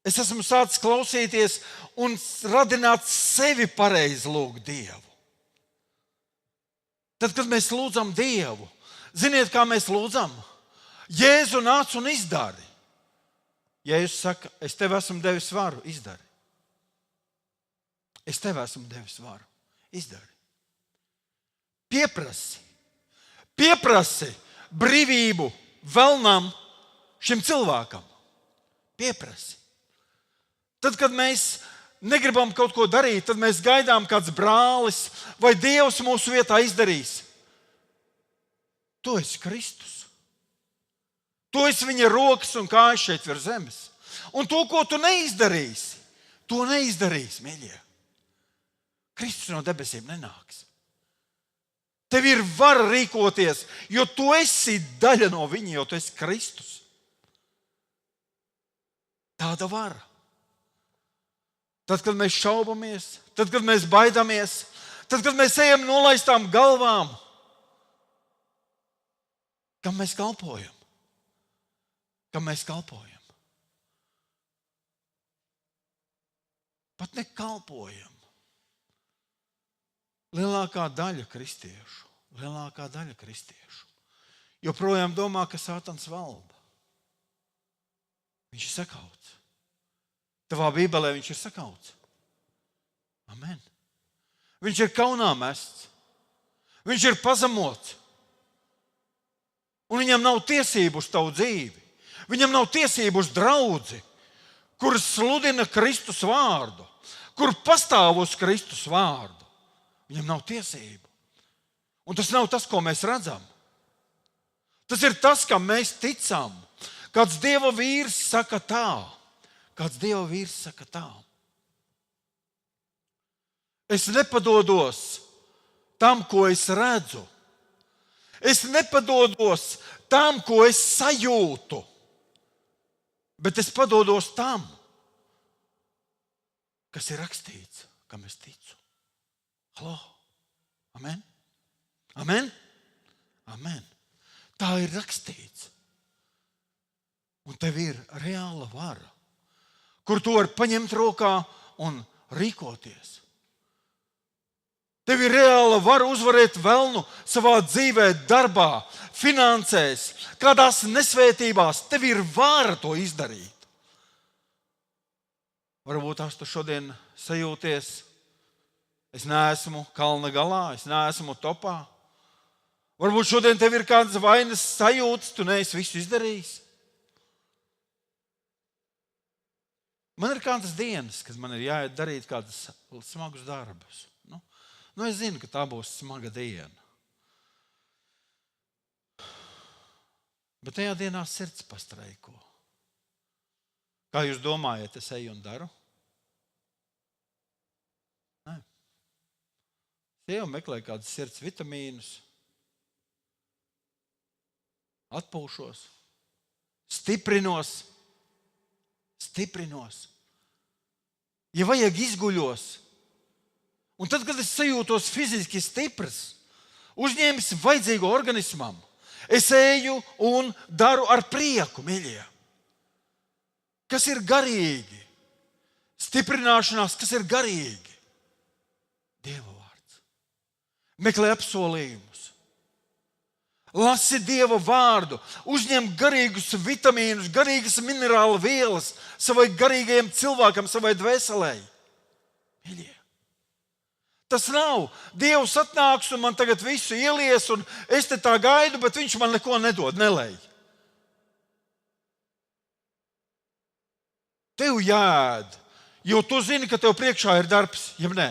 Es esmu sācis klausīties un radināt sevi pareizi lūgt Dievu. Tad, kad mēs lūdzam Dievu, ziniet, kā mēs lūdzam? Jēzu nāc un izdari. Jēzus saka, es tev esmu devis varu, izdari. Es tev esmu devis varu, izdari. Pieprasi brīvību velnam šim cilvēkam. Pieprasi. Tad, kad mēs negribam kaut ko darīt, tad mēs gaidām, kāds brālis vai Dievs mūsu vietā izdarīs. Tu esi Kristus. Tu esi viņa rokas un kājas šeit virs zemes. Un to, ko tu neizdarīsi, mīļie. Kristus no debesīm nenāks. Tev ir vara rīkoties, jo tu esi daļa no viņa, jo tu esi Kristus. Tāda vara. Tad, kad mēs šaubamies, tad, kad mēs baidamies, tad, kad mēs ejam nolaistām galvām, kam mēs kalpojam? Pat nekalpojam. Lielākā daļa kristiešu joprojām domā, ka Sātans valda. Viņš ir sakauts. Tavā bībelē viņš ir sakauts. Amen. Viņš ir kaunā mests. Viņš ir pazemots. Un viņam nav tiesību uz tavu dzīvi. Viņam nav tiesību uz draudzi, kur sludina Kristus vārdu, kur pastāv uz Kristus vārdu. Viņam nav tiesību. Un tas nav tas, ko mēs redzam. Tas ir tas, kam mēs ticam. Kāds Dieva vīrs saka tā. Kāds Dieva vīrs saka tā. Es nepadodos tam, ko es redzu. Es nepadodos tam, ko es sajūtu. Bet es padodos tam, kas ir rakstīts, kam es ticu. Halo. Amen. Amen. Amen. Tā ir rakstīts. Un tev ir reāla vara, kur tu vari paņemt rokā un rīkoties. Tev ir reāla vara uzvarēt velnu savā dzīvē, darbā, finansēs, kādās nesvētībās. Tev ir vara to izdarīt. Varbūt tās tu šodien sajūties, es neesmu kalna galā, es neesmu topā. Varbūt šodien tev ir kādas vainas sajūtas, tu neesi visu izdarījis. Man ir kādas dienas, kad man ir jāiet darīt kādus smagus darbus. Nu, es zinu, ka tā būs smaga diena. Bet tajā dienā sirds pastreiko. Kā jūs domājat, es eju un daru? Nē. Es eju un meklēju kādus sirds vitamīnus, atpūšos, stiprinos. Ja vajag, izguļos. Un tad, kad es sajūtos fiziski stiprs, uzņēmis vajadzīgo organismam, es eju un daru ar prieku, mīļie. Kas ir garīgi? Stiprināšanās, kas ir garīgi? Dieva vārds. Meklē apsolījumus. Lasi Dieva vārdu, uzņem garīgus vitamīnus, garīgas minerālu vielas savai garīgajam cilvēkam, savai dvēselē. Mīļie. Tas nav. Dievs atnāks un man tagad visu ielies, un es te tā gaidu, bet viņš man neko nedod, nelej. Tev jāēd, jo tu zini, ka tev priekšā ir darbs, ja nē.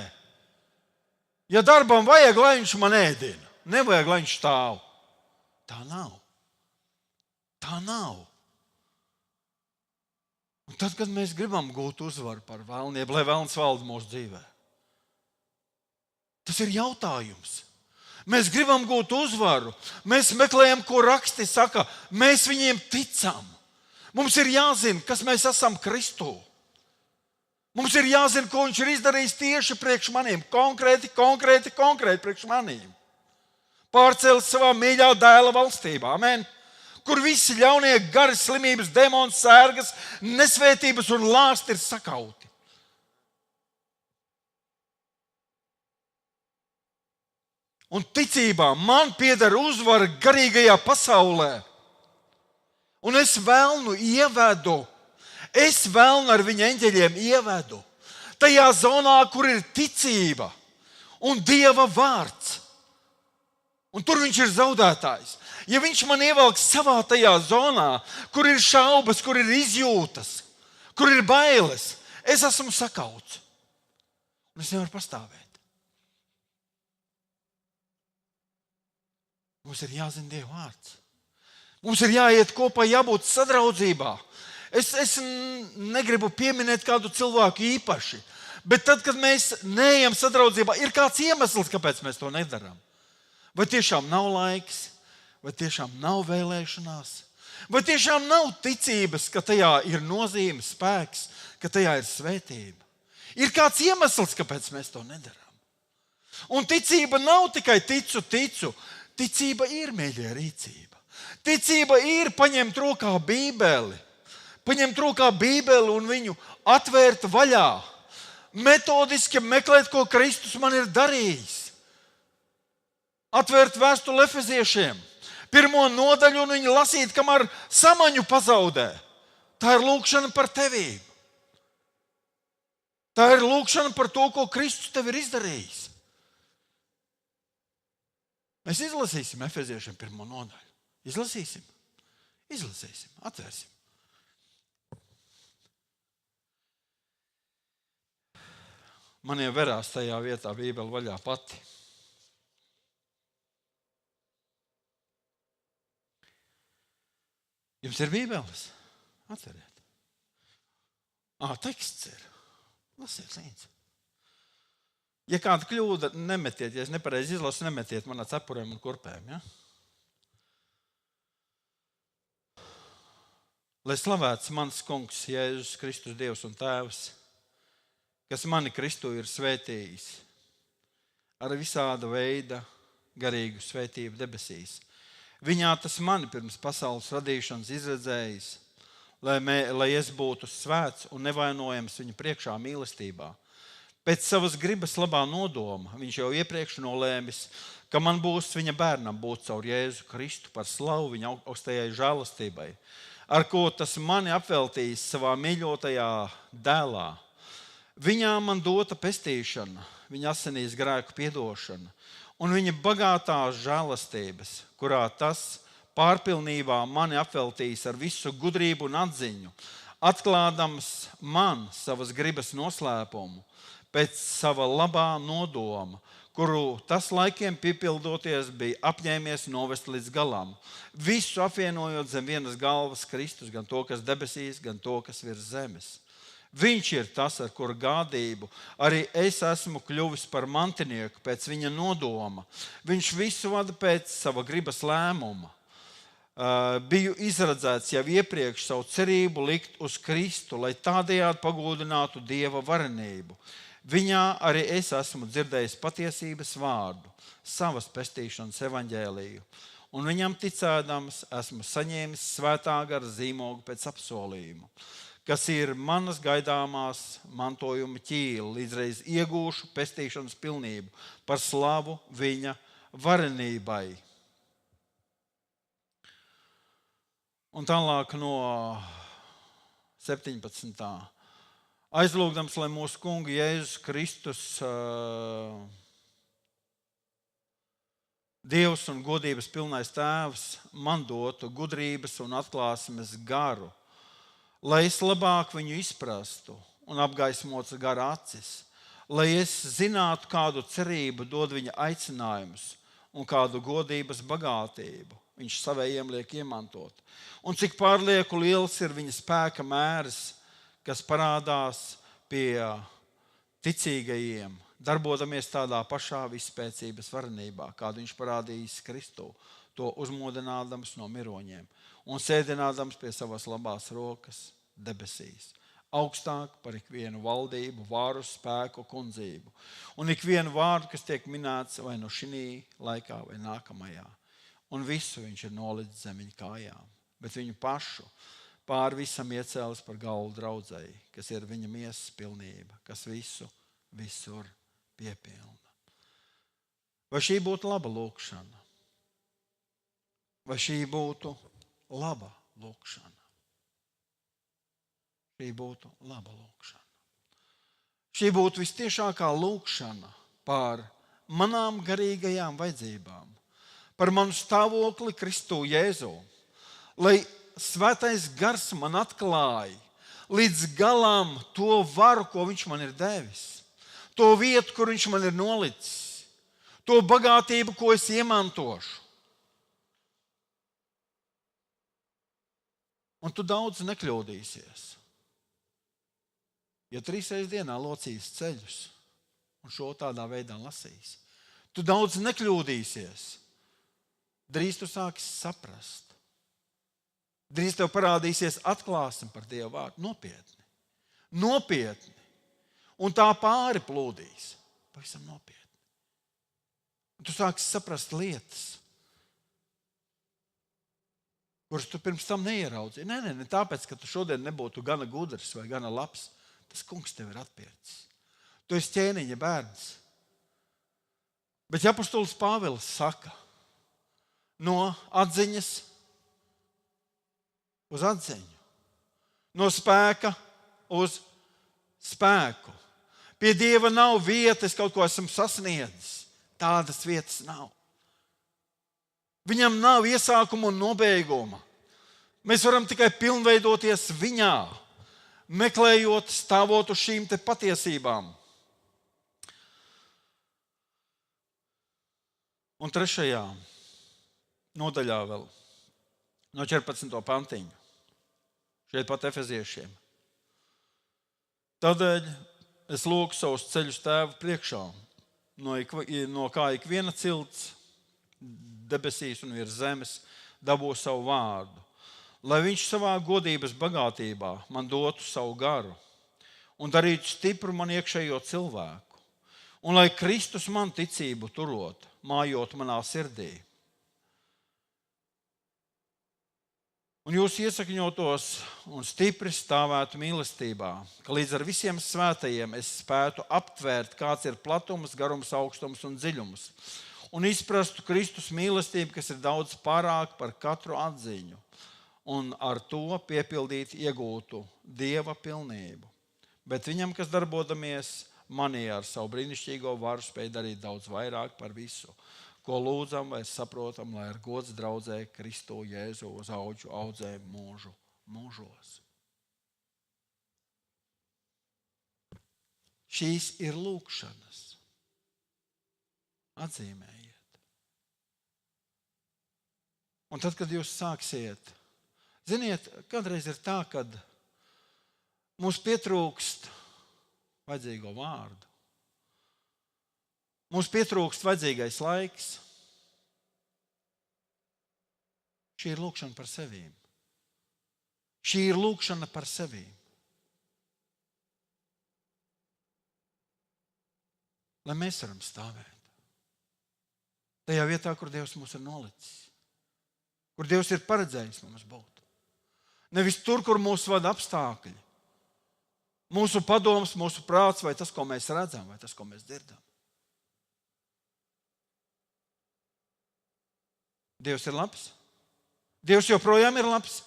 Ja darbam vajag, lai viņš man ēdina, nevajag, lai viņš stāv. Tā nav. Tā nav. Un tad, kad mēs gribam gūt uzvaru par vēlniem, lai vēlns valda mūsu dzīvē, tas ir jautājums. Mēs gribam gūt uzvaru, mēs meklējam, ko raksti saka, mēs viņiem ticam. Mums ir jāzina, kas mēs esam Kristū. Mums ir jāzina, ko viņš ir izdarījis tieši priekš maniem, konkrēti priekš maniem. Pārcēlis savā mīļā dēla valstībā, amen, kur visi ļaunie gari, slimības, demoni, sērgas, nesvētības un lāsti ir sakauti. Un ticībā man pieder uzvara garīgajā pasaulē. Un es vēlnu ievedu, es vēlnu ar viņa eņģeļiem ievedu tajā zonā, kur ir ticība un Dieva vārds. Un tur viņš ir zaudētājs. Ja viņš man ievelk savā tajā zonā, kur ir šaubas, kur ir izjūtas, kur ir bailes, es esmu sakauts. Un es nevaru pastāvēt. Mums ir jāzina Dieva vārds. Mums ir jāiet kopā, jābūt sadraudzībā. Es negribu pieminēt kādu cilvēku īpaši, bet tad, kad mēs neejam sadraudzībā, ir kāds iemesls, kāpēc mēs to nedarām. Vai tiešām nav laiks, vai tiešām nav vēlēšanās, vai tiešām nav ticības, ka tajā ir nozīme, spēks, ka tajā ir svētība. Ir kāds iemesls, kāpēc mēs to nedarām. Un ticība nav tikai ticu. Ticība ir, mīļie, rīcība. Ticība ir paņemt rokā Bībeli. Paņemt rokā Bībeli un viņu atvērt vaļā. Metodiski meklēt, ko Kristus man ir darījis. Atvērt vēstuli Efeziešiem. 1. nodaļu un viņu lasīt, kamēr samaņu pazaudē. Tā ir lūkšana par tevīm. Tā ir lūkšana par to, ko Kristus tev ir izdarījis. Mēs izlasīsim Efeziešiem 1. nodaļu. Izlasīsim, atvērsim. Man jau verās tajā vietā Bībele vaļā pati. Jums ir Bībeles? Atveriet. Teksts ir. Lasiet līdzi. Ja kāda kļūda, nemetiet, ja es nepareizi izlasu, nemetiet manā cepurēm un kurpēm. Ja? Lai slavēts mans kungs, Jēzus Kristus, Dievs un Tēvs, kas mani Kristu ir svētījis ar visāda veida garīgu svētību debesīs. Viņā tas mani pirms pasaules radīšanas izredzējis, lai es būtu svēts un nevainojams viņa priekšā mīlestībā. Pēc savas gribas labā nodoma viņš jau iepriekš nolēmis, ka man būs viņa bērnam būt caur Jēzu Kristu par slavu viņa augstajai žēlastībai, ar ko tas mani apveltījis savā mīļotajā dēlā. Viņā man dota pestīšana, viņa asinīs grēku piedošana un viņa bagātās žēlastības, kurā tas pārpilnībā mani apveltījis ar visu gudrību un atziņu, atklādams man savas gribas noslēpumu, pēc sava labā nodoma, kuru tas laikiem piepildoties bija apņēmies novest līdz galam, visu apvienojot zem vienas galvas Kristus, gan to, kas debesīs, gan to, kas virs zemes. Viņš ir tas, ar kuru gādību arī es esmu kļuvis par mantinieku pēc viņa nodoma. Viņš visu vada pēc sava gribas lēmuma. Biju izredzēts jau iepriekš savu cerību likt uz Kristu, lai tādējādi pagodinātu Dieva varenību. Viņā arī es esmu dzirdējis patiesības vārdu, savas pestīšanas evaņģēliju, un viņam ticēdams esmu saņēmis svētā gara zīmogu pēc apsolījumu, kas ir manas gaidāmās mantojuma ķīla, līdzreiz iegūšu pestīšanas pilnību par slavu viņa varenībai. Un tālāk no 17. Aizlūgdams, lai mūsu kunga Jēzus Kristus, Dievs un godības pilnais Tēvs, man dotu gudrības un atklāsmes garu, lai es labāk viņu izprastu un apgaismotu gara acis, lai es zinātu, kādu cerību dod viņa aicinājums un kādu godības bagātību viņš savējiem liek iemantot, un cik pārlieku liels ir viņa spēka mērs, kas parādās pie ticīgajiem, darbodamies tādā pašā visspēcības varenībā, kādu viņš parādījis Kristu, to uzmodinādams no miroņiem un sēdinādams pie savas labās rokas debesīs, augstāk par ikvienu valdību, vāru, spēku, kundzību un ikvienu vārdu, kas tiek minēts vai no šī laikā vai nākamajā. Un visu viņš ir nolicis zem viņa kājām, bet viņu pašu pār visam iecēlis par galvu draudzei, kas ir viņa miesas pilnība, kas visu visur piepilda. Vai šī būtu laba lūkšana? Vai šī būtu laba lūkšana? Šī būtu laba lūkšana. Šī būtu vistiešākā lūkšana par manām garīgajām vajadzībām, par manu stāvokli Kristu Jēzu, lai Svētais gars man atklāja līdz galam to varu, ko viņš man ir devis, to vietu, kur viņš man ir nolicis, to bagātību, ko es iemantošu. Un tu daudz nekļūdīsies. Ja 3 reizes dienā locīs ceļus un šo tādā veidā lasīs, tu daudz nekļūdīsies. Drīz tu sāksi saprast. Drīz tev parādīsies atklāsme par Dieva vārdu. Nopietni. Un tā pāri plūdīs. Pavisam nopietni. Un tu sāksi saprast lietas, kuras tu pirms tam neieraudzīji. Ne tāpēc, ka tu šodien nebūtu gana gudrs vai gana labs. Tas kungs tev ir atpircis. Tu esi ķēniņa bērns. Bet ja apostols Pāvils saka, no atziņas uz atziņu, no spēka uz spēku. Pie Dieva nav vietas, kaut ko esam sasniedzis. Tādas vietas nav. Viņam nav iesākuma un nobeiguma. Mēs varam tikai pilnveidoties viņā, meklējot, stāvot uz šīm te patiesībām. Un 3. nodaļā vēl, no 14. pantiņa, šeit pat efeziešiem. Tādēļ es lūgtu savus ceļus Tēvu priekšā, no kā ikviena cilts debesīs un virs zemes dabū savu vārdu, lai viņš savā godības bagātībā man dotu savu garu un darītu stipru man iekšējo cilvēku, un lai Kristus man ticību turot, mājot manā sirdī. Un jūs iesakņotos un stipri stāvētu mīlestībā, ka līdz ar visiem svētajiem es spētu aptvērt, kāds ir platums, garums, augstums un dziļums, un izprastu Kristus mīlestību, kas ir daudz pārāk par katru atziņu, un ar to piepildīt iegūtu Dieva pilnību. Bet viņam, kas darbodamies manī ar savu brīnišķīgo varu, spēj darīt daudz vairāk par visu, ko lūdzam vai saprotam, lai ar gods draudzē Kristu Jēzu uz audžu audzē mūžos. Šīs ir lūkšanas. Atzīmējiet. Un tad, kad jūs sāksiet, ziniet, kādreiz ir tā, kad mums pietrūkst vajadzīgo vārdu. Mums pietrūkst vajadzīgais laiks. Šī ir lūkšana par sevīm. Šī ir lūkšana par sevīm. Lai mēs varam stāvēt tajā vietā, kur Dievs mūs ir nolicis. Kur Dievs ir paredzējis mums būt. Nevis tur, kur mūs vada apstākļi. Mūsu padoms, mūsu prāts, vai tas, ko mēs redzam, vai tas, ko mēs dzirdam. Dievs ir labs. Dievs joprojām ir labs.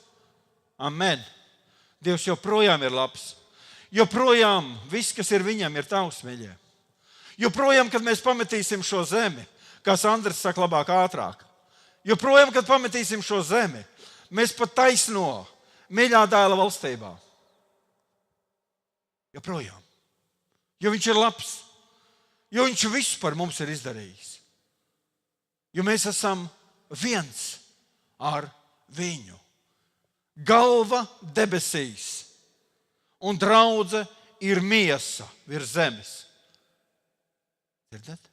Amen. Dievs joprojām ir labs. Joprojām viss, kas ir viņam, ir tavs, mīļie. Joprojām, kad mēs pametīsim šo zemi, kā Sandrs saka, labāk ātrāk. Joprojām, kad pametīsim šo zemi, mēs pat taisno mīļā dēla valstībā. Joprojām. Jo viņš ir labs. Jo viņš visu par mums ir izdarījis. Jo mēs esam viens ar viņu. Galva debesīs un draudze ir miesa virs zemes. Dzirdat?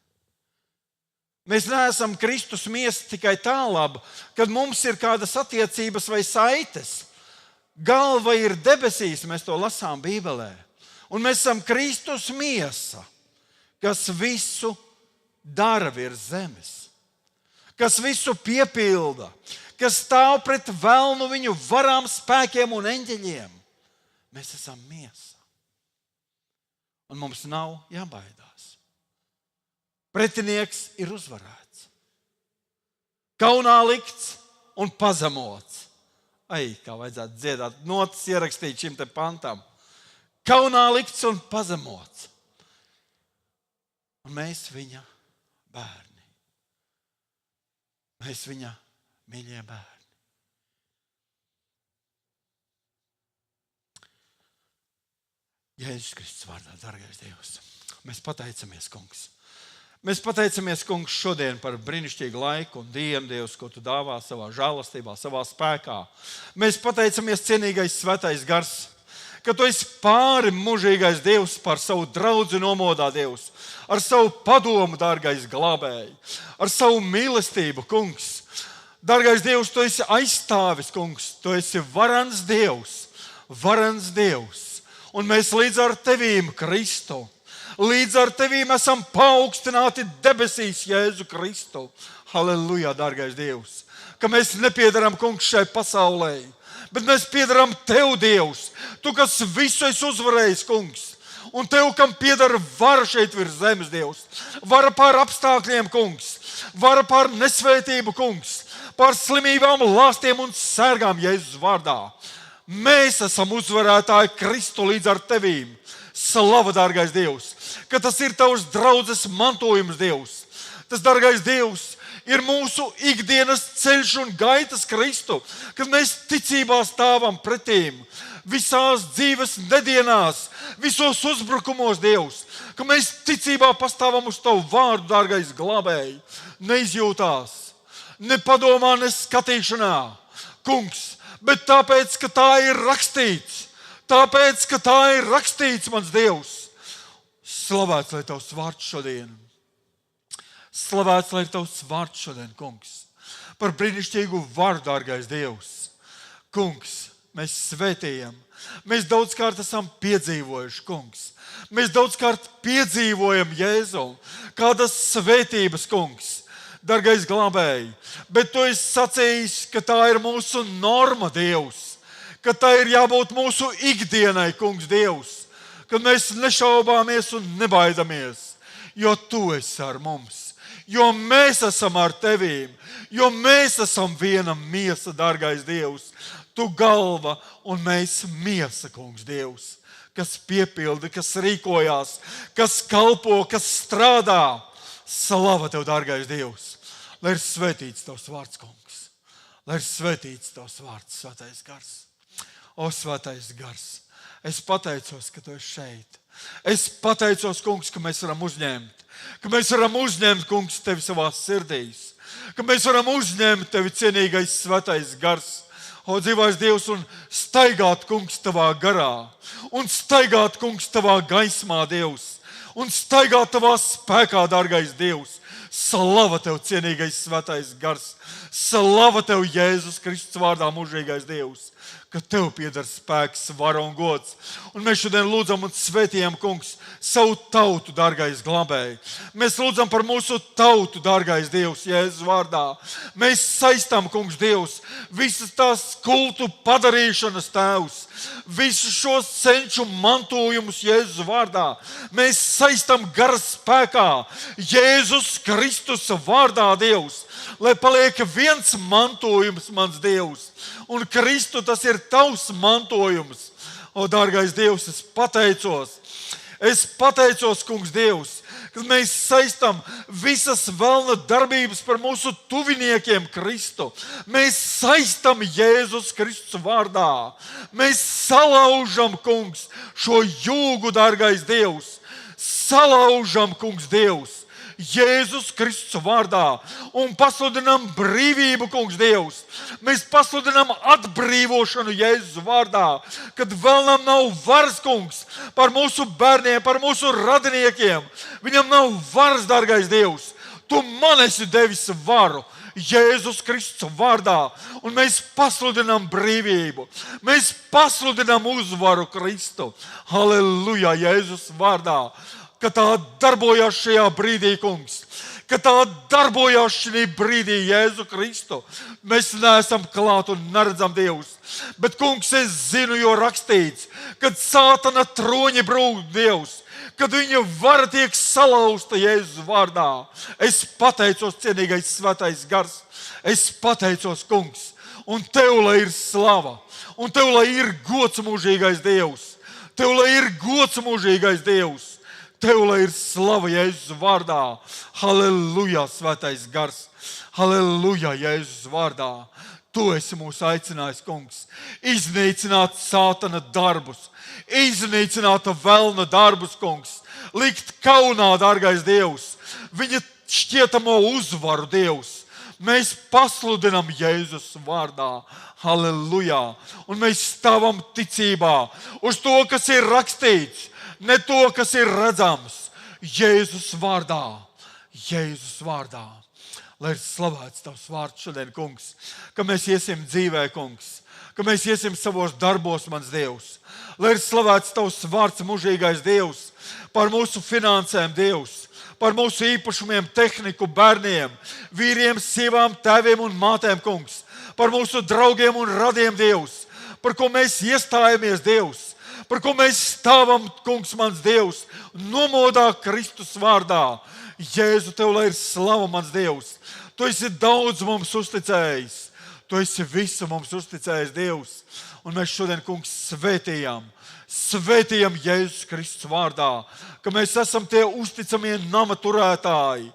Mēs neesam Kristus miesa tikai tā laba, kad mums ir kādas attiecības vai saites. Galva ir debesīs, mēs to lasām Bībelē. Un mēs esam Kristus miesa, kas visu dara virs zemes. Kas visu piepilda, kas stāv pret velnu viņu varām, spēkiem un eņģeļiem. Mēs esam miesa. Un mums nav jābaidās. Pretinieks ir uzvarēts. Kaunā likts un pazemots. Ai, kā vajadzētu dziedāt, notis ierakstīt šim te pantam. Kaunā likts un pazemots. Un mēs viņa bērni. Mēs viņa mīļie bērni. Jēzus Kristus vārdā, dārgais Dievs, mēs pateicamies, kungs. Mēs pateicamies, kungs, šodien par brīnišķīgu laiku un dienu, Dievs, ko tu dāvā savā žēlastībā, savā spēkā. Mēs pateicamies, cienīgais svētais gars, ka tu esi pāri mūžīgais Dievs, par savu draudzi nomodā, Dievs, ar savu padomu, dārgais glābēji, ar savu mīlestību, kungs. Dārgais Dievs, tu esi aizstāvis, kungs, tu esi varans Dievs, un mēs līdz ar tevīm, Kristu, līdz ar tevīm esam paaugstināti debesīs, Jēzu Kristu. Halleluja, dārgais Dievs, ka mēs nepiedaram, kungs, šai pasaulē, bet mēs piedaram tev, Dievs, tu, kas visu esi uzvarējis, kungs, un tev, kam piedara vara šeit virs zemes, Dievs, vara pār apstākļiem, kungs, vara pār nesvētību, kungs, pār slimībām, lāstiem un sērgām, Jēzus vārdā. Mēs esam uzvarētāji Kristu līdz ar tevīm. Slava, dārgais Dievs, ka tas ir tavs draudzes mantojums, Dievs. Tas, dārgais Dievs, ir mūsu ikdienas ceļš un gaitas Kristu, kad mēs ticībā stāvam pretīm visās dzīves nedienās, visos uzbrukumos, Dievs, ka mēs ticībā pastāvam uz tavu vārdu, dārgais glābēji, neizjūtās, ne padomā, ne skatīšanā, kungs, bet tāpēc, ka tā ir rakstīts. Tāpēc, ka tā ir rakstīts, mans Dievs. Slavēts, lai tavs vārds šodien. Slavēts, lai tavs vārds šodien, kungs. Par brīnišķīgu vārdu, dārgais Dievs. Kungs, mēs svētījam. Mēs daudzkārt esam piedzīvojuši, kungs. Mēs daudzkārt piedzīvojam Jēzu. Kādas svētības, kungs. Dargais glābēji, bet tu esi sacījis, ka tā ir mūsu norma, Dievs, ka tā ir jābūt mūsu ikdienai, kungs, Dievs, kad mēs nešaubāmies un nebaidamies, jo tu esi ar mums, jo mēs esam ar tevīm, jo mēs esam viena miesa, dargais Dievs, tu galva un mēs miesa, kungs, Dievs, kas piepilda, kas rīkojās, kas kalpo, kas strādā. Slava tev, dārgais Dievs, lai ir svētīts tavs vārds, kungs, lai ir svētīts tavs vārds, svētais gars. O, svētais gars, es pateicos, ka tu esi šeit. Es pateicos, kungs, ka mēs varam uzņemt, kungs, tevi savās sirdīs, ka mēs varam uzņemt tevi cienīgais svētais gars. O, dzīvais Dievs, un staigāt, kungs, tavā garā, un staigāt, kungs, tavā gaismā, Dievs. Un staigā tavā spēkā, dārgais Dievs. Slava tev, cienīgais svētais gars. Slava tev, Jēzus Kristus vārdā, mūžīgais Dievs, ka tev pieder spēks, vara un gods. Un mēs šodien lūdzam un svētījam, kungs, savu tautu, dārgais glābēji. Mēs lūdzam par mūsu tautu, dārgais Dievs, Jēzus vārdā. Mēs saistām, kungs, Dievs, visas tās kultu padarīšanas, Tēvs, visus šos senču mantojumus Jēzus vārdā. Mēs saistām gara spēkā Jēzus Kristus vārdā, Dievs, lai paliek viens mantojums, mans Dievs. Un Kristu, tas ir tavs mantojums. O, dārgais Dievs, es pateicos, kungs, Dievs, kad mēs saistām visas velna darbības par mūsu tuviniekiem Kristu. Mēs saistām Jēzus Kristus vārdā. Mēs salaužam, kungs, šo jūgu, dārgais Dievs. Salaužam, kungs, Dievs, Jēzus Kristus vārdā un pasludinām brīvību, kungs, Dievs. Mēs pasludinām atbrīvošanu Jēzus vārdā, kad vēlnam nav varas, kungs, par mūsu bērniem, par mūsu radiniekiem. Viņam nav varas, dārgais Dievs. Tu man esi devis varu Jēzus Kristus vārdā, un mēs pasludinām brīvību. Mēs pasludinām uzvaru Kristu. Halleluja, Jēzus vārdā. Ka tā darbojās šajā brīdī, kungs, ka tā darbojās šajā brīdī Jēzu Kristu. Mēs neesam klāt un neredzam Dievs, bet, kungs, es zinu, jo rakstīts, kad sātana troņi brūk, Dievs, kad viņa vara tiek salauzta Jēzus vārdā. Es pateicos, cienīgais svētais gars, es pateicos, kungs, un tev lai ir slava, un tev lai ir gods mūžīgais Dievs, tev lai ir gods mūžīgais Dievs. Tev lai ir slava Jēzus vārdā. Halleluja, svētais gars. Halleluja, Jēzus vārdā. Tu esi mūs aicinājis, kungs, iznīcināt sātana darbus, iznīcināt velna darbus, kungs, likt kaunā, dārgais Dievs, viņa šķietamo uzvaru, Dievs. Mēs pasludinām Jēzus vārdā. Halleluja. Un mēs stāvam ticībā uz to, kas ir rakstīts. Ne to, kas ir redzams, Jēzus vārdā, Jēzus vārdā. Lai ir slavēts tavs vārds šodien, kungs, ka mēs iesim dzīvē, kungs, ka mēs iesim savos darbos, mans Dievs. Lai ir slavēts tavs vārds, mūžīgais Dievs, par mūsu finansēm, Dievs, par mūsu īpašumiem, tehniku, bērniem, vīriem, sievām, tēviem un mātēm, kungs, par mūsu draugiem un radiem, Dievs, par ko mēs iestājamies, Dievs. Par ko mēs stāvam, kungs, mans Dievs, nomodā Kristus vārdā. Jēzu, tev lai ir slava, mans Dievs. Tu esi daudz mums uzticējis. Tu esi visu mums uzticējis, Dievs. Un mēs šodien, kungs, svētījam Jēzus Kristus vārdā, ka mēs esam tie uzticamie nama turētāji,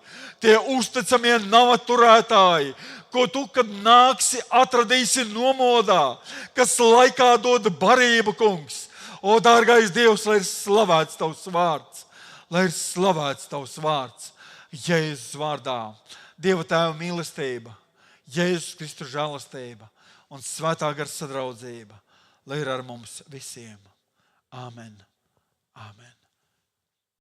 ko tu, kad nāksi, atradīsi nomodā, kas laikā dod barību, kungs. O, dārgais Dievs, lai ir slavēts tavs vārds, Jēzus vārdā. Dieva Tēva mīlestība, Jēzus Kristus žēlastība un svētā gara sadraudzība, lai ir ar mums visiem. Āmen. Āmen.